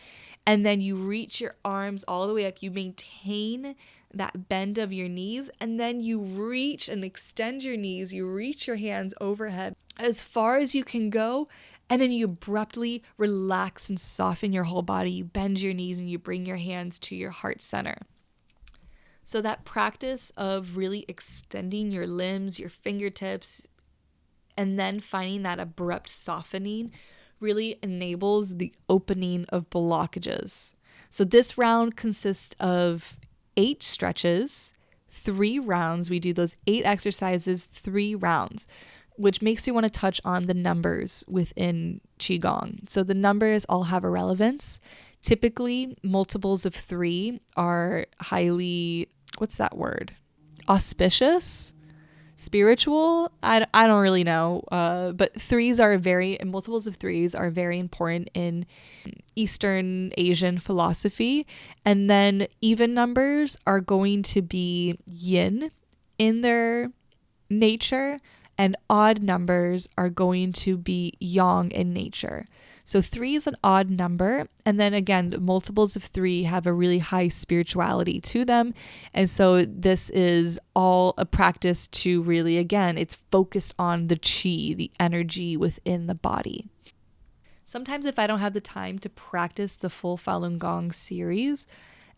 and then you reach your arms all the way up. You maintain that bend of your knees, and then you reach and extend your knees. You reach your hands overhead as far as you can go, and then you abruptly relax and soften your whole body. You bend your knees and you bring your hands to your heart center. So that practice of really extending your limbs, your fingertips, and then finding that abrupt softening really enables the opening of blockages. So this round consists of 8 stretches, 3 rounds. We do those 8 exercises, 3 rounds, which makes me want to touch on the numbers within Qigong. So the numbers all have a relevance. Typically, multiples of 3 are highly, what's that word? Auspicious? Spiritual? I don't really know. But multiples of 3s are very important in Eastern Asian philosophy. And then even numbers are going to be yin in their nature, and odd numbers are going to be yang in nature. So 3 is an odd number. And then again, multiples of 3 have a really high spirituality to them. And so this is all a practice to really, again, it's focused on the qi, the energy within the body. Sometimes if I don't have the time to practice the full Falun Gong series,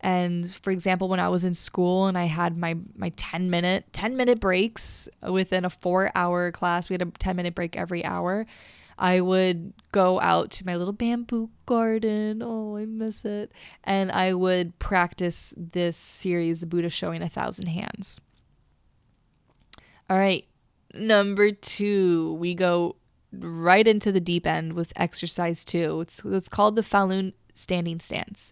and for example, when I was in school and I had my 10 minute breaks within a 4-hour class, we had a 10-minute break every hour, I would go out to my little bamboo garden. Oh, I miss it. And I would practice this series, the Buddha showing 1,000 hands. All right. Number 2, we go right into the deep end with exercise 2. It's called the Falun standing stance.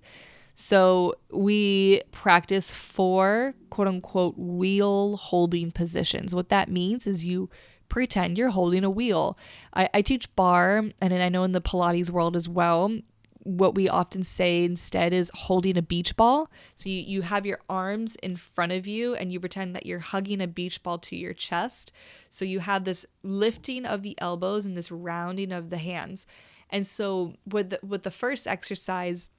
So we practice 4 quote unquote wheel holding positions. What that means is you pretend you're holding a wheel. I teach bar, and I know in the Pilates world as well, what we often say instead is holding a beach ball. So you have your arms in front of you and you pretend that you're hugging a beach ball to your chest. So you have this lifting of the elbows and this rounding of the hands. And so with the first exercise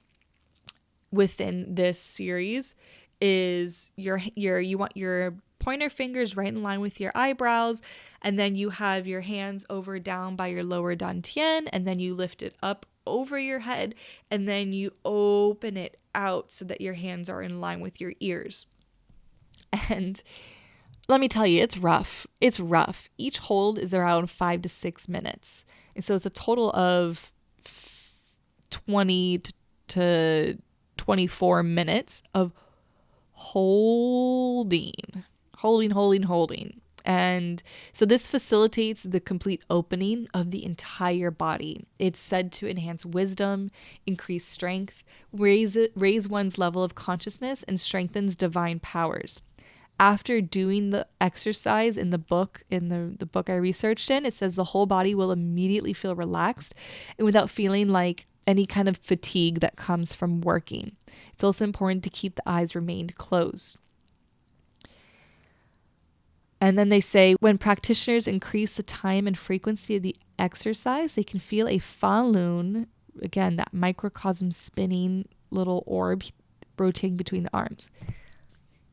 within this series is you want your pointer fingers right in line with your eyebrows, and then you have your hands over down by your lower dantian, and then you lift it up over your head, and then you open it out so that your hands are in line with your ears. And let me tell you, it's rough. It's rough. Each hold is around 5 to 6 minutes. And so it's a total of 20 to 24 minutes of holding. And so this facilitates the complete opening of the entire body. It's said to enhance wisdom, increase strength, raise one's level of consciousness, and strengthens divine powers. After doing the exercise in the book I researched in, it says the whole body will immediately feel relaxed and without feeling like any kind of fatigue that comes from working. It's also important to keep the eyes remained closed. And then they say when practitioners increase the time and frequency of the exercise, they can feel a Falun, again, that microcosm spinning little orb rotating between the arms.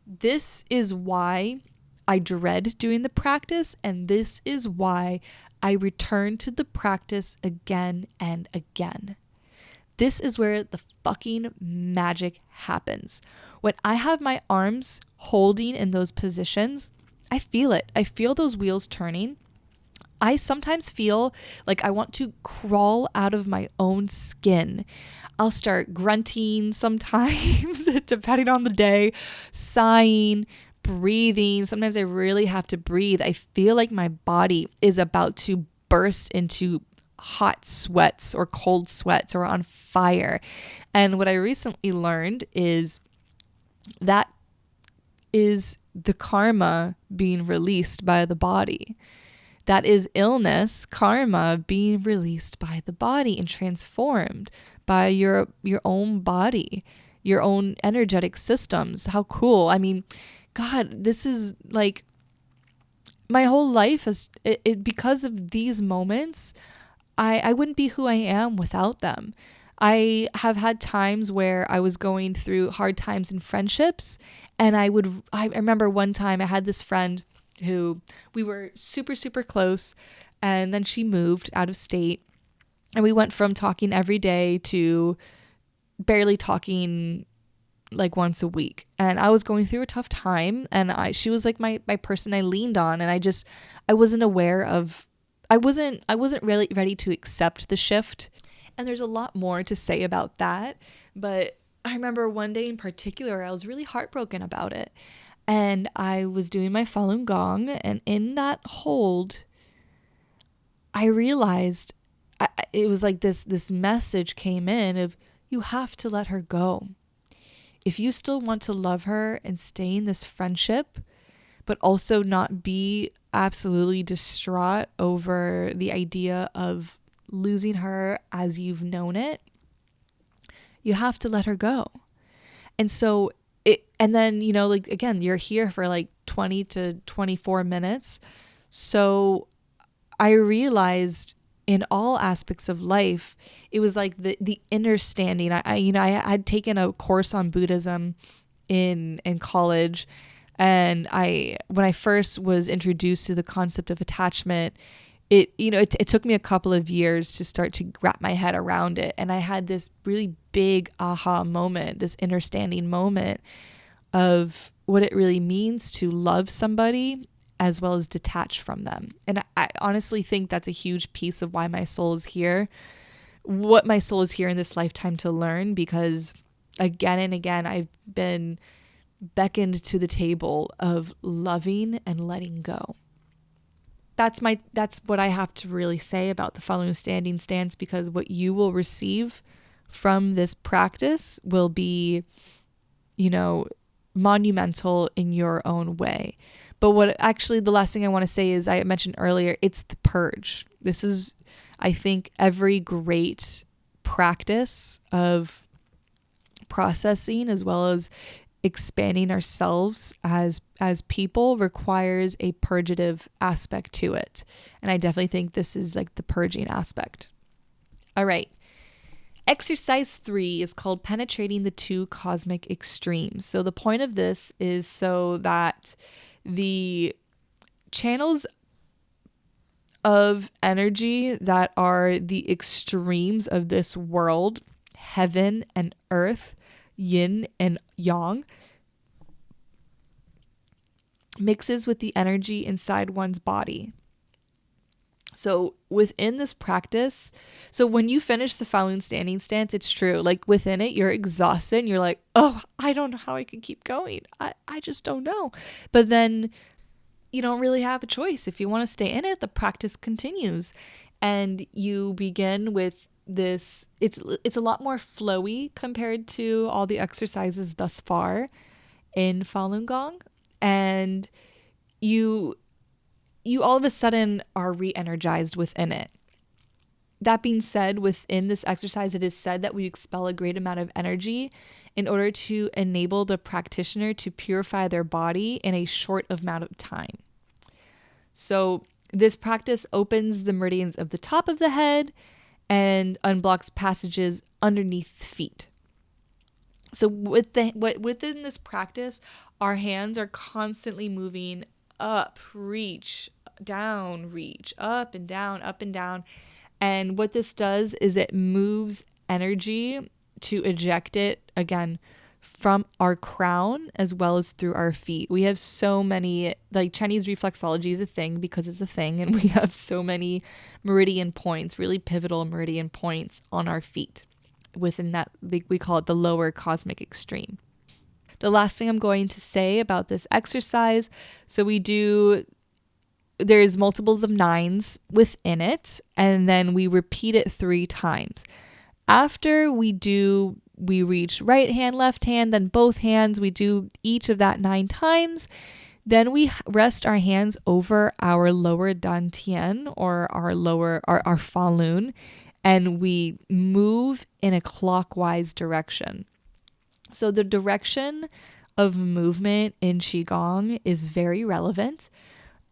This is why I dread doing the practice, and this is why I return to the practice again and again. This is where the fucking magic happens. When I have my arms holding in those positions, I feel it. I feel those wheels turning. I sometimes feel like I want to crawl out of my own skin. I'll start grunting sometimes, depending on the day, sighing, breathing. Sometimes I really have to breathe. I feel like my body is about to burst into hot sweats or cold sweats or on fire. And what I recently learned is that is the karma being released by the body. That is illness, karma being released by the body and transformed by your own body, your own energetic systems. How cool. I mean, God, this is like my whole life is because of these moments. I wouldn't be who I am without them. I have had times where I was going through hard times in friendships, and I remember one time I had this friend who we were super, super close, and then she moved out of state, and we went from talking every day to barely talking like once a week. And I was going through a tough time, and she was like my person I leaned on, and I wasn't aware of, I wasn't really ready to accept the shift. And there's a lot more to say about that, but I remember one day in particular I was really heartbroken about it. And I was doing my Falun Gong, and in that hold, I realized it was like this message came in of, you have to let her go. If you still want to love her and stay in this friendship, but also not be absolutely distraught over the idea of losing her as you've known it, you have to let her go. And so and then, like, again, you're here for like 20 to 24 minutes. So I realized in all aspects of life, it was like the understanding. I had taken a course on Buddhism in college, and when I first was introduced to the concept of attachment, it took me a couple of years to start to wrap my head around it. And I had this really big aha moment, this understanding moment of what it really means to love somebody as well as detach from them. And I honestly think that's a huge piece of why my soul is here, what my soul is here in this lifetime to learn, because again and again, I've been beckoned to the table of loving and letting go. That's what I have to really say about the Falun standing stance, because what you will receive from this practice will be, monumental in your own way. But what actually the last thing I want to say is, I mentioned earlier, it's the purge. This is, I think, every great practice of processing as well as expanding ourselves as people requires a purgative aspect to it. And I definitely think this is like the purging aspect. All right. Exercise 3 is called penetrating the two cosmic extremes. So the point of this is so that the channels of energy that are the extremes of this world, heaven and earth, yin and yang, mixes with the energy inside one's body. So within this practice, so when you finish the Falun standing stance, it's true. Like within it, you're exhausted and you're like, oh, I don't know how I can keep going. I just don't know. But then you don't really have a choice. If you want to stay in it, the practice continues. And you begin with this, it's a lot more flowy compared to all the exercises thus far in Falun Gong. And you all of a sudden are re-energized within it. That being said, within this exercise, it is said that we expel a great amount of energy in order to enable the practitioner to purify their body in a short amount of time. So this practice opens the meridians of the top of the head and unblocks passages underneath the feet. So within this practice, our hands are constantly moving up, reach, down, reach, up and down, up and down. And what this does is it moves energy to eject it, again, from our crown as well as through our feet. We have so many, like Chinese reflexology is a thing because it's a thing, and we have so many meridian points, really pivotal meridian points on our feet. Within that, we call it the lower cosmic extreme. The last thing I'm going to say about this exercise, so we do there's multiples of 9s within it, and then we repeat it 3 times. After we reach right hand, left hand, then both hands, we do each of that 9 times. Then we rest our hands over our lower dantian, or our Falun, and we move in a clockwise direction. So the direction of movement in Qigong is very relevant,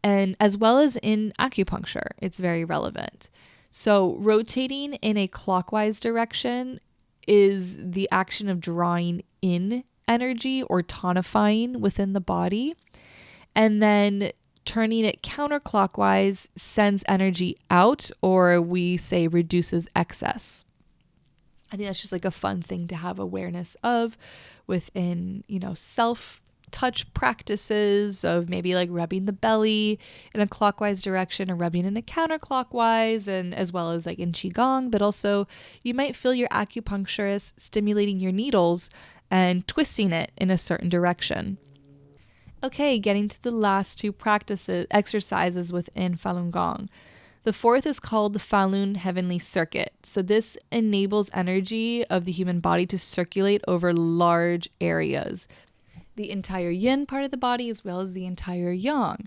and as well as in acupuncture, it's very relevant. So rotating in a clockwise direction is the action of drawing in energy or tonifying within the body. And then turning it counterclockwise sends energy out, or we say reduces excess. I think that's just like a fun thing to have awareness of within, self-touch practices of maybe like rubbing the belly in a clockwise direction or rubbing in a counterclockwise, and as well as like in Qigong, but also you might feel your acupuncturist stimulating your needles and twisting it in a certain direction. Okay, getting to the last 2 exercises within Falun Gong. The 4th is called the Falun Heavenly Circuit. So this enables energy of the human body to circulate over large areas, the entire yin part of the body as well as the entire yang.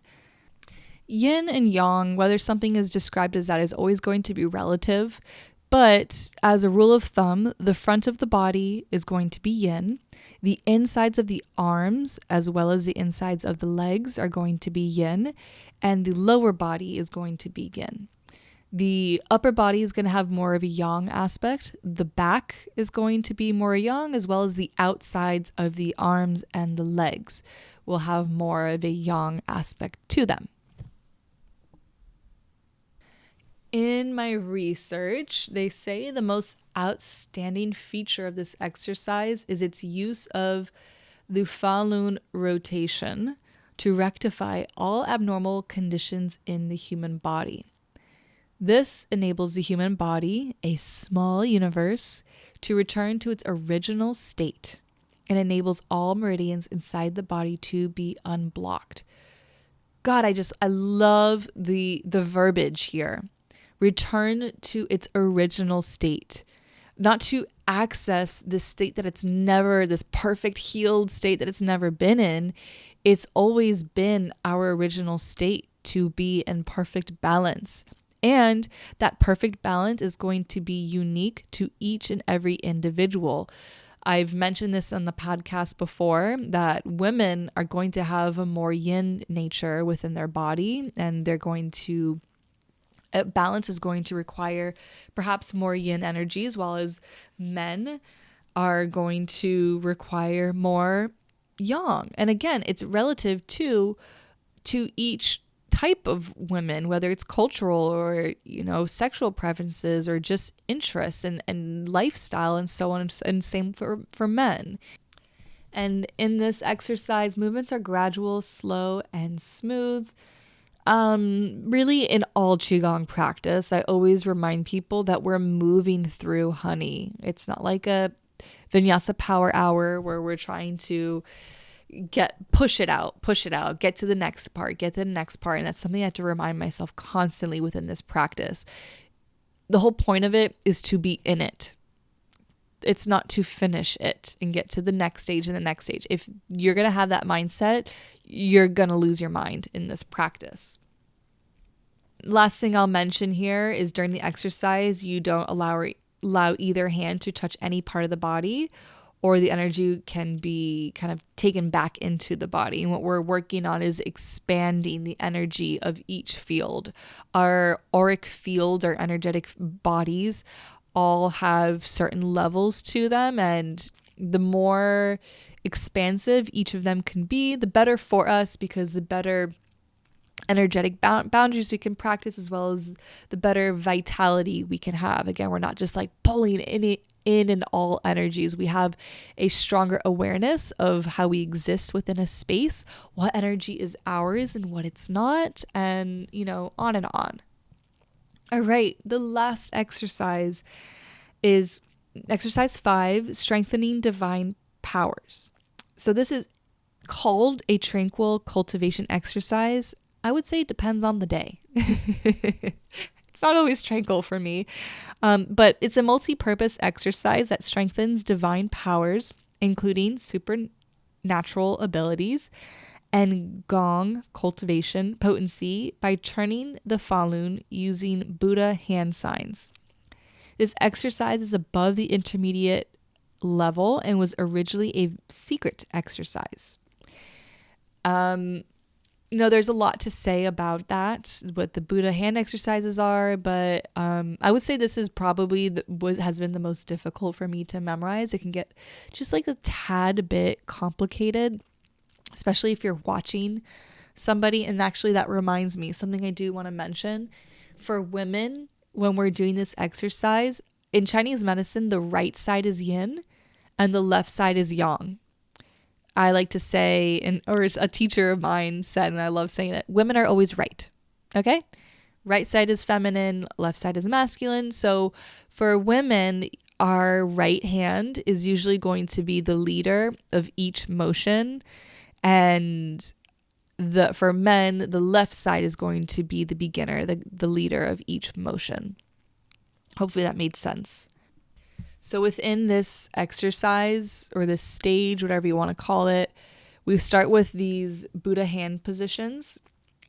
Yin and yang, whether something is described as that, is always going to be relative. But as a rule of thumb, the front of the body is going to be yin. The insides of the arms, as well as the insides of the legs, are going to be yin. And the lower body is going to be yin. The upper body is going to have more of a yang aspect. The back is going to be more yang, as well as the outsides of the arms and the legs will have more of a yang aspect to them. In my research, they say the most outstanding feature of this exercise is its use of the Falun rotation to rectify all abnormal conditions in the human body. This enables the human body, a small universe, to return to its original state and enables all meridians inside the body to be unblocked. God, I love the verbiage here. Return to its original state, not to access this state that it's never, this perfect healed state that it's never been in. It's always been our original state, to be in perfect balance. And that perfect balance is going to be unique to each and every individual. I've mentioned this on the podcast before, that women are going to have a more yin nature within their body, and they're going to balance is going to require perhaps more yin energy, as well as men are going to require more yang. And again, it's relative to each type of women, whether it's cultural or, sexual preferences or just interests and lifestyle and so on, and same for men. And in this exercise, movements are gradual, slow, and smooth. Really, in all Qigong practice, I always remind people that we're moving through honey. It's not like a vinyasa power hour where we're trying to push it out, get to the next part. And that's something I have to remind myself constantly within this practice. The whole point of it is to be in it. It's not to finish it and get to the next stage and the next stage. If you're going to have that mindset, you're going to lose your mind in this practice. Last thing I'll mention here is during the exercise, you don't allow either hand to touch any part of the body, or the energy can be kind of taken back into the body. And what we're working on is expanding the energy of each field. Our auric fields, our energetic bodies, all have certain levels to them, and the more expansive each of them can be, the better for us, because the better energetic boundaries we can practice, as well as the better vitality we can have. Again, we're not just like pulling in all energies. We have a stronger awareness of how we exist within a space, what energy is ours and what it's not, and on and on. All right, the last exercise is exercise 5, strengthening divine powers. So this is called a tranquil cultivation exercise. I would say it depends on the day. It's not always tranquil for me. But it's a multi-purpose exercise that strengthens divine powers, including supernatural abilities and Gong cultivation potency by turning the Falun using Buddha hand signs. This exercise is above the intermediate level and was originally a secret exercise. There's a lot to say about that, what the Buddha hand exercises are, but I would say this is probably has been the most difficult for me to memorize. It can get just like a tad bit complicated, especially if you're watching somebody. And actually that reminds me, something I do want to mention for women, when we're doing this exercise, in Chinese medicine, the right side is yin and the left side is yang. I like to say, or a teacher of mine said, and I love saying it, women are always right. Okay? Right side is feminine, left side is masculine. So for women, our right hand is usually going to be the leader of each motion. And for men, the left side is going to be the beginner, the leader of each motion. Hopefully that made sense. So within this exercise or this stage, whatever you want to call it, we start with these Buddha hand positions,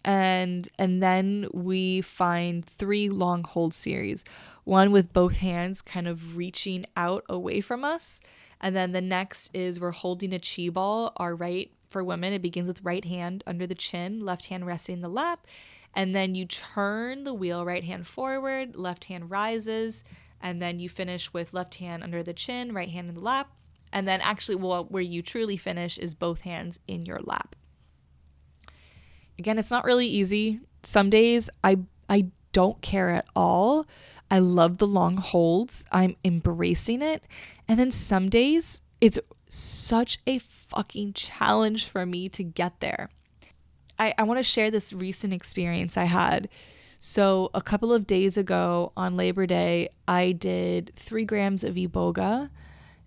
and then we find 3 long hold series. One with both hands kind of reaching out away from us, and then the next is we're holding a chi ball. For women, it begins with right hand under the chin, left hand resting in the lap, and then you turn the wheel, right hand forward, left hand rises. And then you finish with left hand under the chin, right hand in the lap. And then actually, where you truly finish is both hands in your lap. Again, it's not really easy. Some days I don't care at all. I love the long holds. I'm embracing it. And then some days it's such a fucking challenge for me to get there. I want to share this recent experience I had. So a couple of days ago on Labor Day, I did 3 grams of iboga.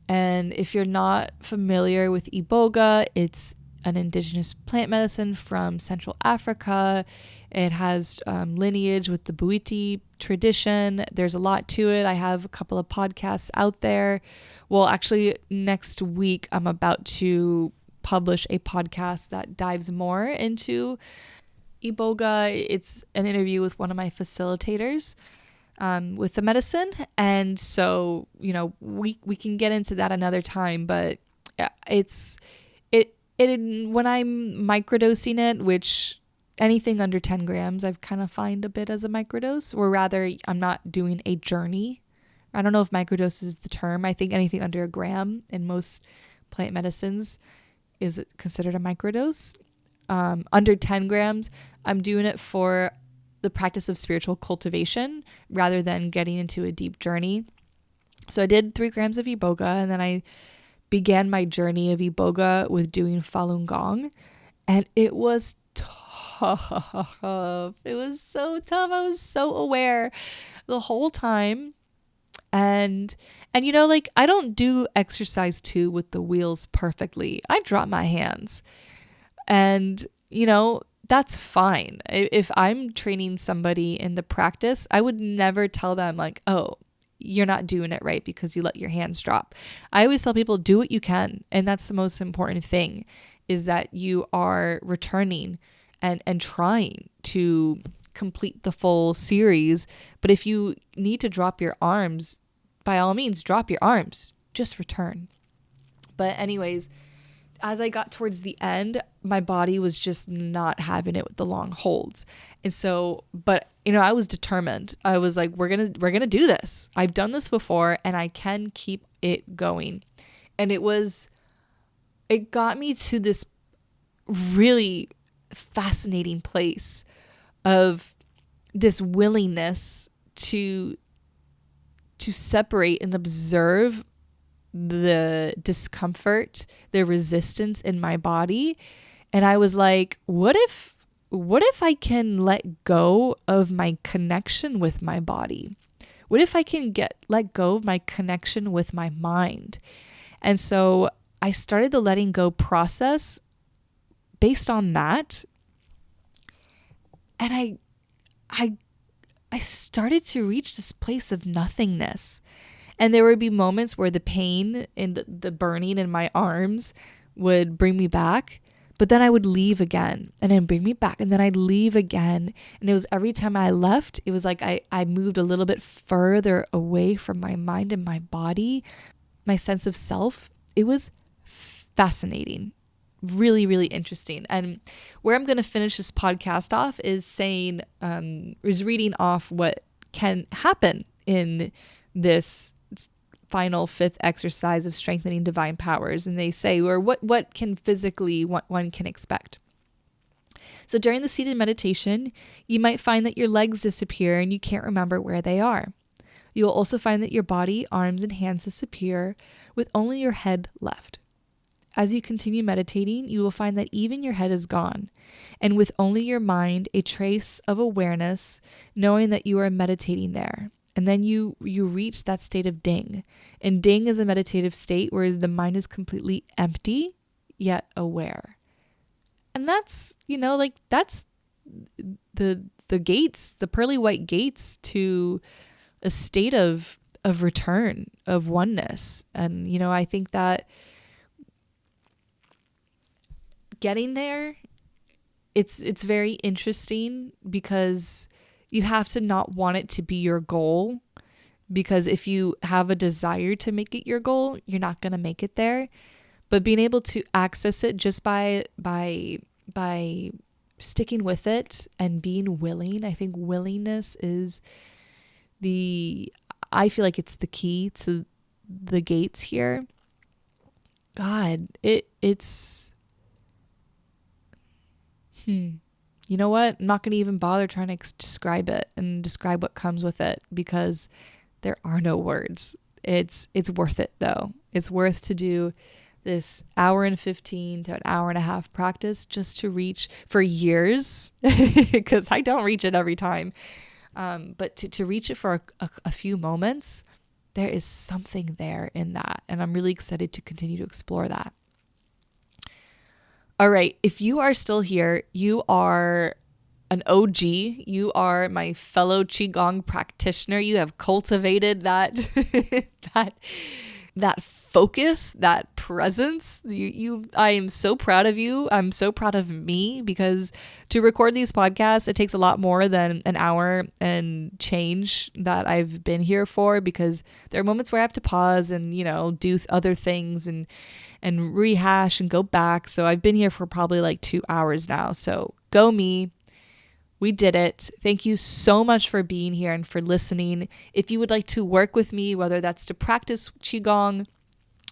And if you're not familiar with iboga, it's an indigenous plant medicine from Central Africa. It has lineage with the Bwiti tradition. There's a lot to it. I have a couple of podcasts out there. Well, actually, next week, I'm about to publish a podcast that dives more into iboga. It's an interview with one of my facilitators with the medicine. And so, we can get into that another time, but when I'm microdosing it, which anything under 10 grams, I've kind of find a bit as a microdose, or rather I'm not doing a journey. I don't know if microdose is the term. I think anything under a gram in most plant medicines is considered a microdose. Under 10 grams, I'm doing it for the practice of spiritual cultivation rather than getting into a deep journey. So I did 3 grams of iboga, and then I began my journey of iboga with doing Falun Gong, and it was tough. It was so tough. I was so aware the whole time. And I don't do exercise 2 with the wheels perfectly. I drop my hands. And, that's fine. If I'm training somebody in the practice, I would never tell them like, oh, you're not doing it right because you let your hands drop. I always tell people, do what you can. And that's the most important thing, is that you are returning and trying to complete the full series. But if you need to drop your arms, by all means, drop your arms. Just return. But anyways, as I got towards the end, my body was just not having it with the long holds. And so, but I was determined. I was like, we're going to do this. I've done this before and I can keep it going. And it got me to this really fascinating place of this willingness to separate and observe the discomfort, the resistance in my body. And I was like, what if I can let go of my connection with my body? What if I can let go of my connection with my mind? And so I started the letting go process based on that. And I started to reach this place of nothingness. And there would be moments where the pain and the burning in my arms would bring me back, but then I would leave again and then bring me back, and then I'd leave again. And it was every time I left, it was like I moved a little bit further away from my mind and my body, my sense of self. It was fascinating, really, really interesting. And where I'm going to finish this podcast off is reading off what can happen in this final fifth exercise of strengthening divine powers. And they say, or what can physically one can expect. So during the seated meditation, you might find that your legs disappear and you can't remember where they are. You will also find that your body, arms, and hands disappear with only your head left. As you continue meditating, you will find that even your head is gone, and with only your mind, a trace of awareness, knowing that you are meditating there. And then you reach that state of ding. And ding is a meditative state, whereas the mind is completely empty, yet aware. And that's, that's the gates, the pearly white gates to a state of return, of oneness. And, I think that getting there, it's very interesting, because you have to not want it to be your goal, because if you have a desire to make it your goal, you're not going to make it there. But being able to access it just by sticking with it and being willing, I think willingness is I feel like it's the key to the gates here. God, it's you know what? I'm not going to even bother trying to describe it and describe what comes with it, because there are no words. It's worth it though. It's worth to do this 1:15 to an hour and a half practice just to reach for years, because I don't reach it every time. But to reach it for a few moments, there is something there in that. And I'm really excited to continue to explore that. All right. If you are still here, you are an OG. You are my fellow Qigong practitioner. You have cultivated that that focus, that presence. I am so proud of you. I'm so proud of me, because to record these podcasts, it takes a lot more than an hour and change that I've been here for, because there are moments where I have to pause and, do other things and rehash and go back. So I've been here for probably like 2 hours now. So go me. We did it. Thank you so much for being here and for listening. If you would like to work with me, whether that's to practice Qigong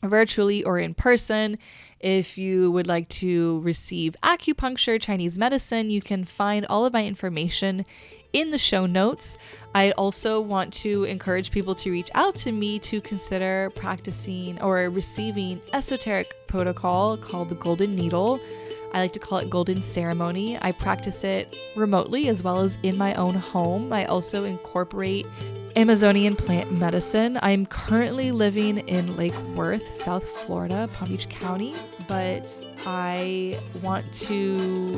virtually or in person, if you would like to receive acupuncture, Chinese medicine, you can find all of my information in the show notes. I also want to encourage people to reach out to me to consider practicing or receiving esoteric protocol called the Golden Needle. I like to call it Golden Ceremony. I practice it remotely as well as in my own home. I also incorporate Amazonian plant medicine. I'm currently living in Lake Worth, South Florida, Palm Beach County, but I want to,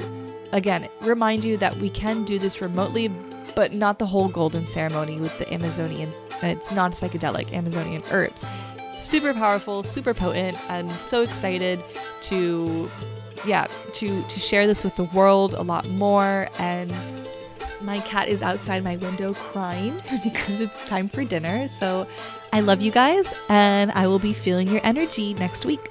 again, remind you that we can do this remotely, but not the whole Golden Ceremony with the Amazonian, it's not psychedelic Amazonian herbs. Super powerful, super potent. I'm so excited to share this with the world a lot more. And my cat is outside my window crying because it's time for dinner. So I love you guys, and I will be feeling your energy next week.